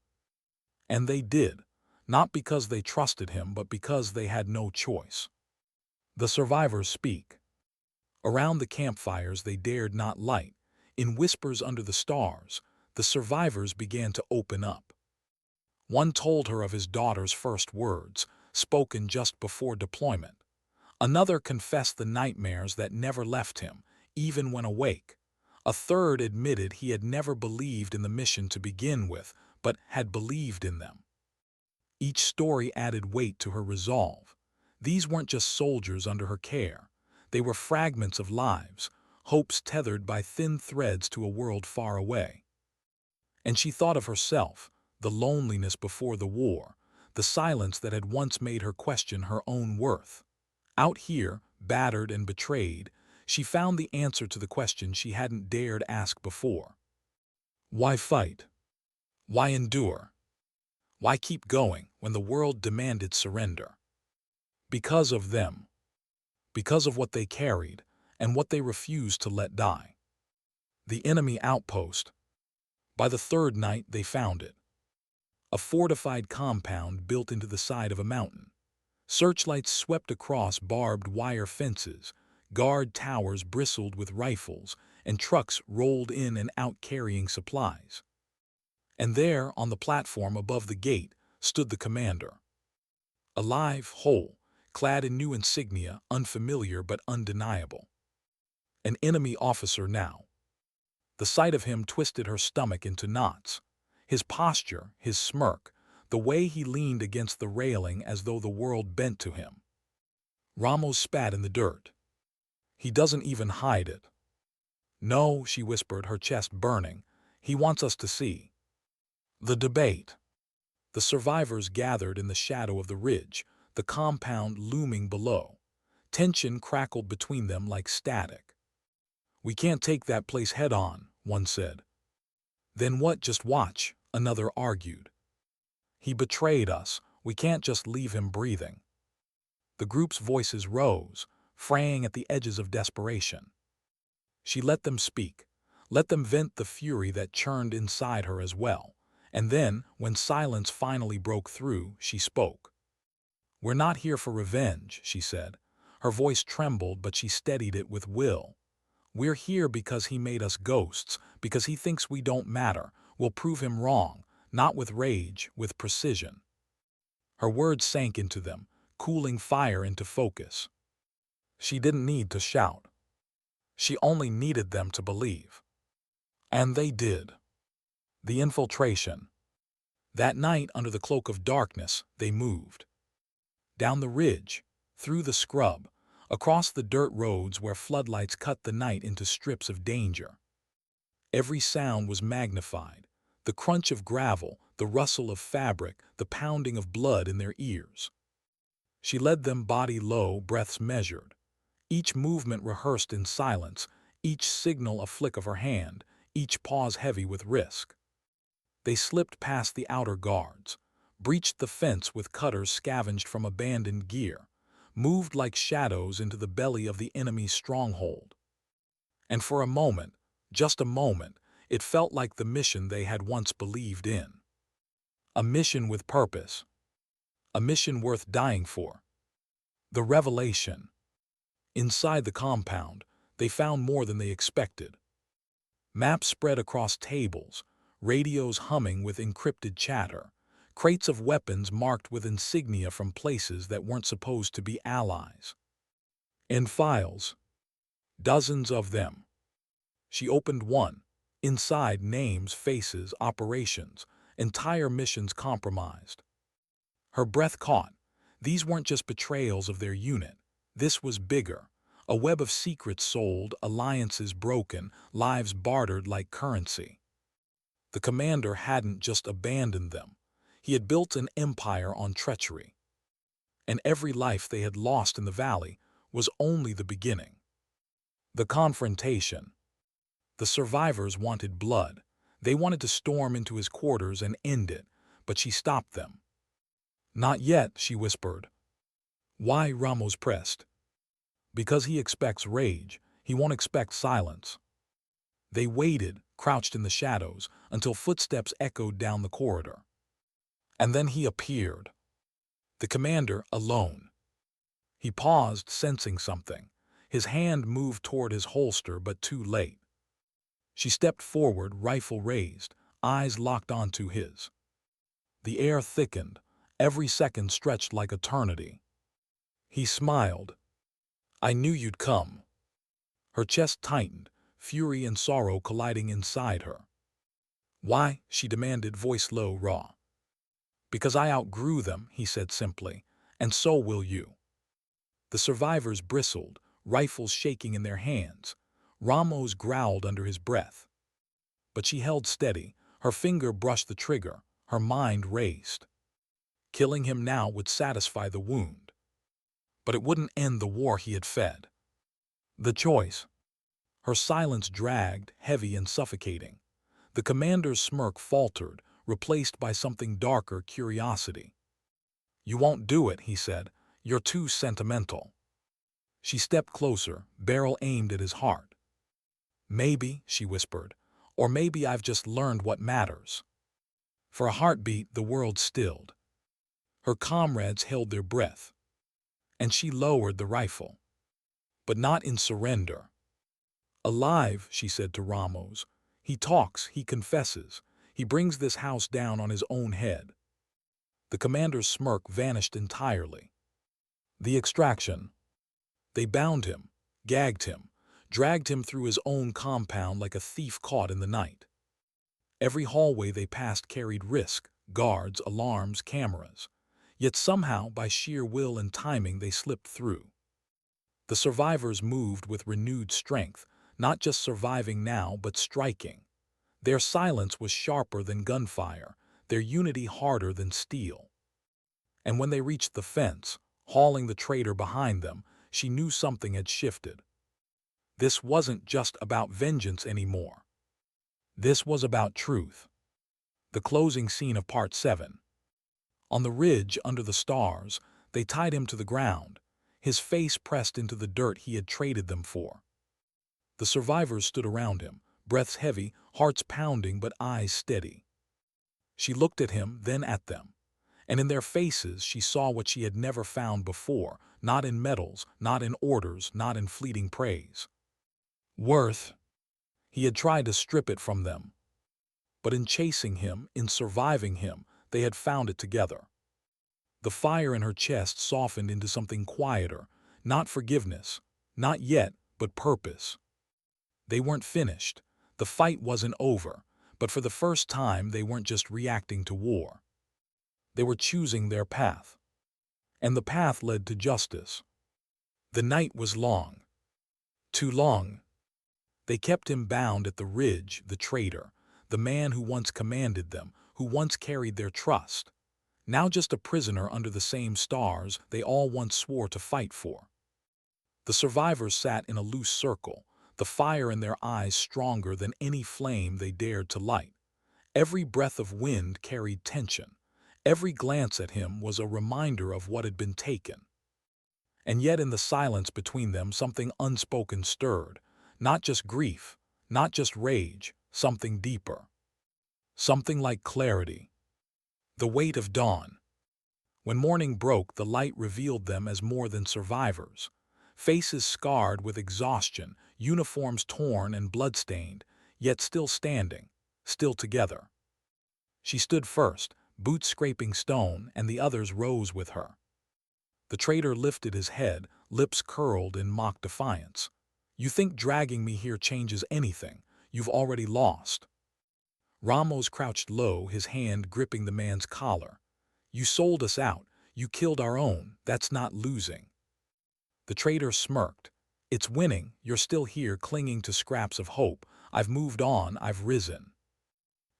And they did, not because they trusted him, but because they had no choice. The survivors speak. Around the campfires they dared not light. In whispers under the stars, the survivors began to open up. One told her of his daughter's first words, spoken just before deployment. Another confessed the nightmares that never left him, even when awake. A third admitted he had never believed in the mission to begin with, but had believed in them. Each story added weight to her resolve. These weren't just soldiers under her care. They were fragments of lives, hopes tethered by thin threads to a world far away. And she thought of herself, the loneliness before the war, the silence that had once made her question her own worth. Out here, battered and betrayed, she found the answer to the question she hadn't dared ask before. Why fight? Why endure? Why keep going when the world demanded surrender? Because of them. Because of what they carried and what they refused to let die. The enemy outpost. By the third night they found it. A fortified compound built into the side of a mountain. Searchlights swept across barbed wire fences, guard towers bristled with rifles, and trucks rolled in and out carrying supplies. And there, on the platform above the gate, stood the commander. Alive, whole, clad in new insignia, unfamiliar but undeniable. An enemy officer now. The sight of him twisted her stomach into knots. His posture, his smirk, the way he leaned against the railing as though the world bent to him. Ramos spat in the dirt. He doesn't even hide it. No, she whispered, her chest burning. He wants us to see. The debate. The survivors gathered in the shadow of the ridge, the compound looming below. Tension crackled between them like static. We can't take that place head on, one said. Then what? Just watch, another argued. He betrayed us. We can't just leave him breathing. The group's voices rose, fraying at the edges of desperation. She let them speak, let them vent the fury that churned inside her as well, And then, when silence finally broke through, she spoke. "We're not here for revenge," she said. Her voice trembled, but she steadied it with will. "We're here because he made us ghosts, because he thinks we don't matter. We'll prove him wrong, not with rage, with precision." Her words sank into them, cooling fire into focus. She didn't need to shout. She only needed them to believe. And they did. The infiltration. That night, under the cloak of darkness, they moved. Down the ridge, through the scrub, across the dirt roads where floodlights cut the night into strips of danger. Every sound was magnified. The crunch of gravel, the rustle of fabric, the pounding of blood in their ears. She led them body low, breaths measured. Each movement rehearsed in silence, each signal a flick of her hand, each pause heavy with risk. They slipped past the outer guards, breached the fence with cutters scavenged from abandoned gear, moved like shadows into the belly of the enemy's stronghold. And for a moment, just a moment, it felt like the mission they had once believed in. A mission with purpose. A mission worth dying for. The revelation. Inside the compound, they found more than they expected. Maps spread across tables, radios humming with encrypted chatter, crates of weapons marked with insignia from places that weren't supposed to be allies. And files. Dozens of them. She opened one. Inside, names, faces, operations, entire missions compromised. Her breath caught. These weren't just betrayals of their unit. This was bigger. A web of secrets sold, alliances broken, lives bartered like currency. The commander hadn't just abandoned them. He had built an empire on treachery. And every life they had lost in the valley was only the beginning. The confrontation. The survivors wanted blood. They wanted to storm into his quarters and end it, but she stopped them. "Not yet," she whispered. "Why?" Ramos pressed. "Because he expects rage. He won't expect silence." They waited, crouched in the shadows, until footsteps echoed down the corridor. And then he appeared. The commander, alone. He paused, sensing something. His hand moved toward his holster, but too late. She stepped forward, rifle raised, eyes locked onto his. The air thickened. Every second stretched like eternity. He smiled. "I knew you'd come." Her chest tightened, fury and sorrow colliding inside her. "Why?" she demanded, voice low, raw. "Because I outgrew them," he said simply, "and so will you." The survivors bristled, rifles shaking in their hands. Ramos growled under his breath. But she held steady. Her finger brushed the trigger. Her mind raced. Killing him now would satisfy the wound. But it wouldn't end the war he had fed. The choice. Her silence dragged, heavy and suffocating. The commander's smirk faltered, replaced by something darker, curiosity. "You won't do it," he said. "You're too sentimental." She stepped closer, barrel aimed at his heart. "Maybe," she whispered, "or maybe I've just learned what matters." For a heartbeat, the world stilled. Her comrades held their breath. And she lowered the rifle. But not in surrender. "Alive," she said to Ramos. "He talks, he confesses. He brings this house down on his own head." The commander's smirk vanished entirely. The extraction. They bound him, gagged him, dragged him through his own compound like a thief caught in the night. Every hallway they passed carried risk, guards, alarms, cameras. Yet somehow, by sheer will and timing, they slipped through. The survivors moved with renewed strength, not just surviving now, but striking. Their silence was sharper than gunfire, their unity harder than steel. And when they reached the fence, hauling the traitor behind them, she knew something had shifted. This wasn't just about vengeance anymore. This was about truth. The closing scene of Part 7. On the ridge under the stars, they tied him to the ground, his face pressed into the dirt he had traded them for. The survivors stood around him, breaths heavy, hearts pounding but eyes steady. She looked at him, then at them, and in their faces she saw what she had never found before, not in medals, not in orders, not in fleeting praise. Worth. He had tried to strip it from them, but in chasing him, in surviving him, they had found it together. The fire in her chest softened into something quieter, not forgiveness, not yet, but purpose. They weren't finished. The fight wasn't over, but for the first time they weren't just reacting to war. They were choosing their path. And the path led to justice. The night was long. Too long. They kept him bound at the ridge, the traitor, the man who once commanded them, who once carried their trust. Now just a prisoner under the same stars they all once swore to fight for. The survivors sat in a loose circle, the fire in their eyes stronger than any flame they dared to light. Every breath of wind carried tension. Every glance at him was a reminder of what had been taken. And yet in the silence between them something unspoken stirred, not just grief, not just rage, something deeper. Something like clarity. The weight of dawn. When morning broke, the light revealed them as more than survivors. Faces scarred with exhaustion, uniforms torn and blood-stained, yet still standing, still together. She stood first, boots scraping stone, and the others rose with her. The traitor lifted his head, lips curled in mock defiance. "You think dragging me here changes anything? You've already lost." Ramos crouched low, his hand gripping the man's collar. "You sold us out. You killed our own. That's not losing." The traitor smirked. "It's winning. You're still here clinging to scraps of hope. I've moved on. I've risen."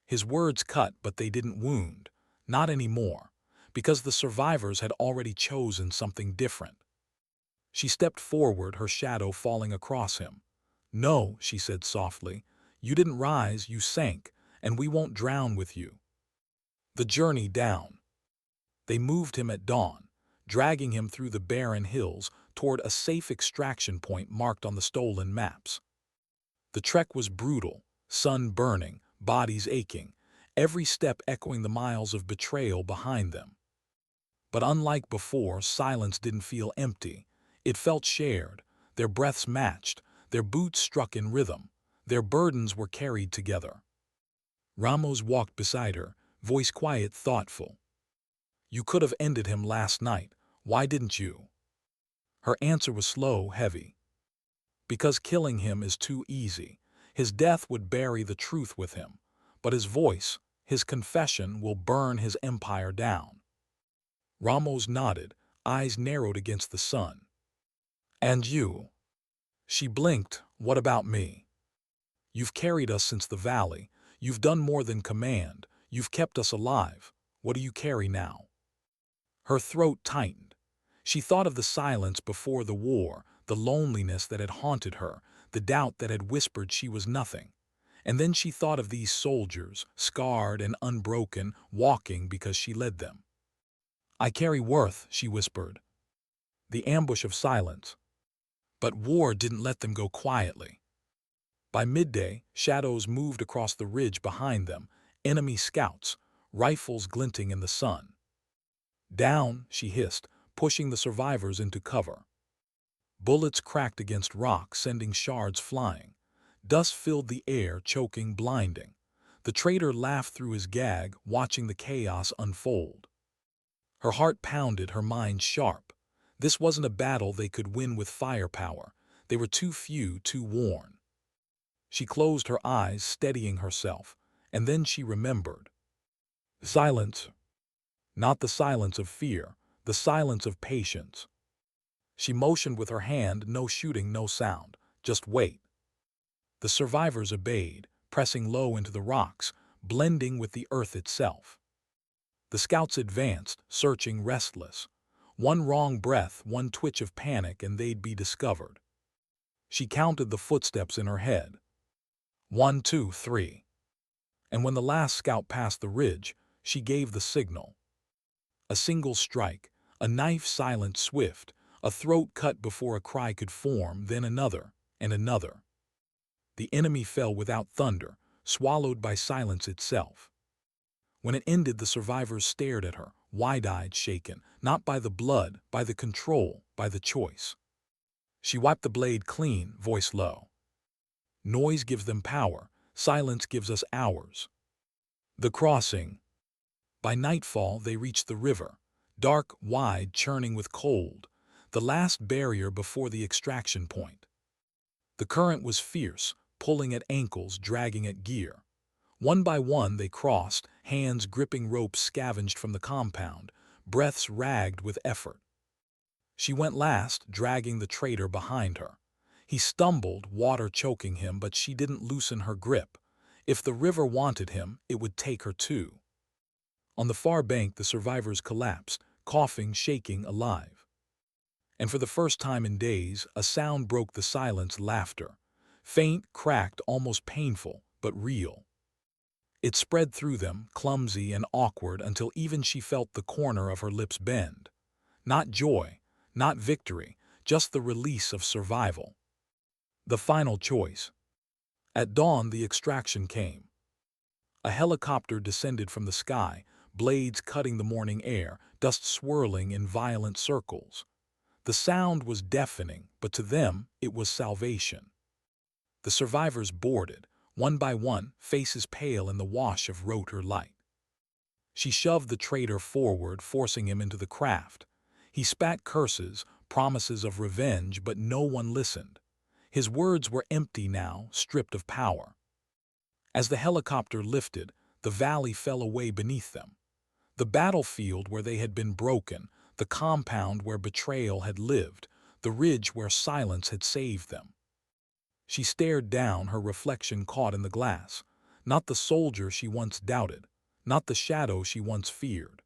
His words cut, but they didn't wound. Not anymore, because the survivors had already chosen something different. She stepped forward, her shadow falling across him. "No," she said softly. "You didn't rise, you sank, and we won't drown with you." The journey down. They moved him at dawn, dragging him through the barren hills toward a safe extraction point marked on the stolen maps. The trek was brutal, sun burning, bodies aching, every step echoing the miles of betrayal behind them. But unlike before, silence didn't feel empty. It felt shared. Their breaths matched, their boots struck in rhythm, their burdens were carried together. Ramos walked beside her, voice quiet, thoughtful. "You could have ended him last night. Why didn't you?" Her answer was slow, heavy. "Because killing him is too easy. His death would bury the truth with him, but his voice, his confession, will burn his empire down." Ramos nodded, eyes narrowed against the sun. "And you?" She blinked. "What about me? You've carried us since the valley. You've done more than command. You've kept us alive. What do you carry now?" Her throat tightened. She thought of the silence before the war, the loneliness that had haunted her, the doubt that had whispered she was nothing. And then she thought of these soldiers, scarred and unbroken, walking because she led them. "I carry worth," she whispered. The ambush of silence. But war didn't let them go quietly. By midday, shadows moved across the ridge behind them, enemy scouts, rifles glinting in the sun. "Down," she hissed, pushing the survivors into cover. Bullets cracked against rock, sending shards flying. Dust filled the air, choking, blinding. The traitor laughed through his gag, watching the chaos unfold. Her heart pounded, her mind sharp. This wasn't a battle they could win with firepower. They were too few, too worn. She closed her eyes, steadying herself, and then she remembered. Silence. Not the silence of fear, the silence of patience. She motioned with her hand, no shooting, no sound, just wait. The survivors obeyed, pressing low into the rocks, blending with the earth itself. The scouts advanced, searching, restless. One wrong breath, one twitch of panic, and they'd be discovered. She counted the footsteps in her head. 1, 2, 3. And when the last scout passed the ridge, she gave the signal. A single strike, a knife silent, swift, a throat cut before a cry could form, then another, and another. The enemy fell without thunder, swallowed by silence itself. When it ended, the survivors stared at her, wide-eyed, shaken, not by the blood, by the control, by the choice. She wiped the blade clean, voice low. Noise gives them power, silence gives us hours. The crossing. By nightfall they reached the river, dark, wide, churning with cold, the last barrier before the extraction point. The current was fierce, pulling at ankles, dragging at gear. One by one they crossed, hands gripping ropes scavenged from the compound, breaths ragged with effort. She went last, dragging the traitor behind her. He stumbled, water choking him, but she didn't loosen her grip. If the river wanted him, it would take her too. On the far bank, the survivors collapsed, coughing, shaking, alive. And for the first time in days, a sound broke the silence: laughter. Faint, cracked, almost painful, but real. It spread through them, clumsy and awkward, until even she felt the corner of her lips bend. Not joy, not victory, just the release of survival. The final choice. At dawn, the extraction came. A helicopter descended from the sky, blades cutting the morning air, dust swirling in violent circles. The sound was deafening, but to them it was salvation. The survivors boarded, one by one, faces pale in the wash of rotor light. She shoved the traitor forward, forcing him into the craft. He spat curses, promises of revenge, but no one listened. His words were empty now, stripped of power. As the helicopter lifted, the valley fell away beneath them. The battlefield where they had been broken, the compound where betrayal had lived, the ridge where silence had saved them. She stared down, her reflection caught in the glass. Not the soldier she once doubted, not the shadow she once feared.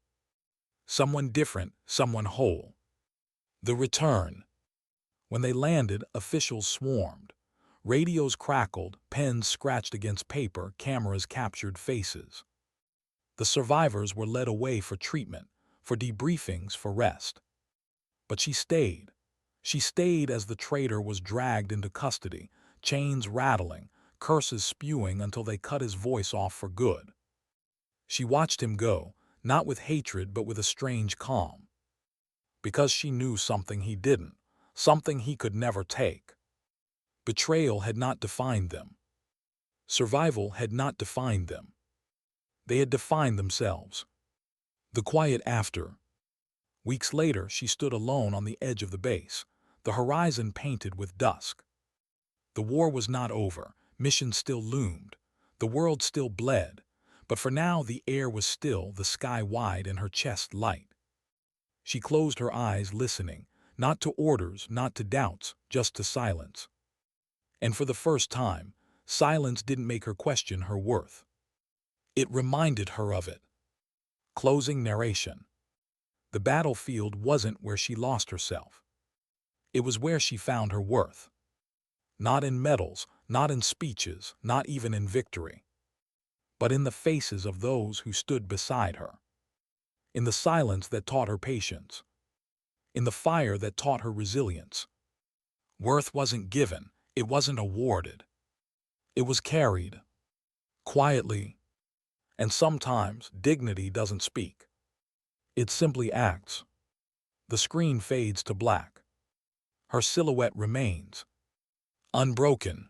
Someone different, someone whole. The return. When they landed, officials swarmed. Radios crackled, pens scratched against paper, cameras captured faces. The survivors were led away for treatment, for debriefings, for rest. But she stayed. She stayed as the traitor was dragged into custody, chains rattling, curses spewing until they cut his voice off for good. She watched him go, not with hatred but with a strange calm. Because she knew something he didn't, something he could never take. Betrayal had not defined them. Survival had not defined them. They had defined themselves. The quiet after. Weeks later, she stood alone on the edge of the base, the horizon painted with dusk. The war was not over, mission still loomed, the world still bled, but for now the air was still, the sky wide, and her chest light. She closed her eyes, listening, not to orders, not to doubts, just to silence. And for the first time, silence didn't make her question her worth. It reminded her of it. Closing narration. The battlefield wasn't where she lost herself. It was where she found her worth. Not in medals, not in speeches, not even in victory. But in the faces of those who stood beside her. In the silence that taught her patience. In the fire that taught her resilience. Worth wasn't given, it wasn't awarded. It was carried. Quietly. And sometimes dignity doesn't speak. It simply acts. The screen fades to black. Her silhouette remains. Unbroken.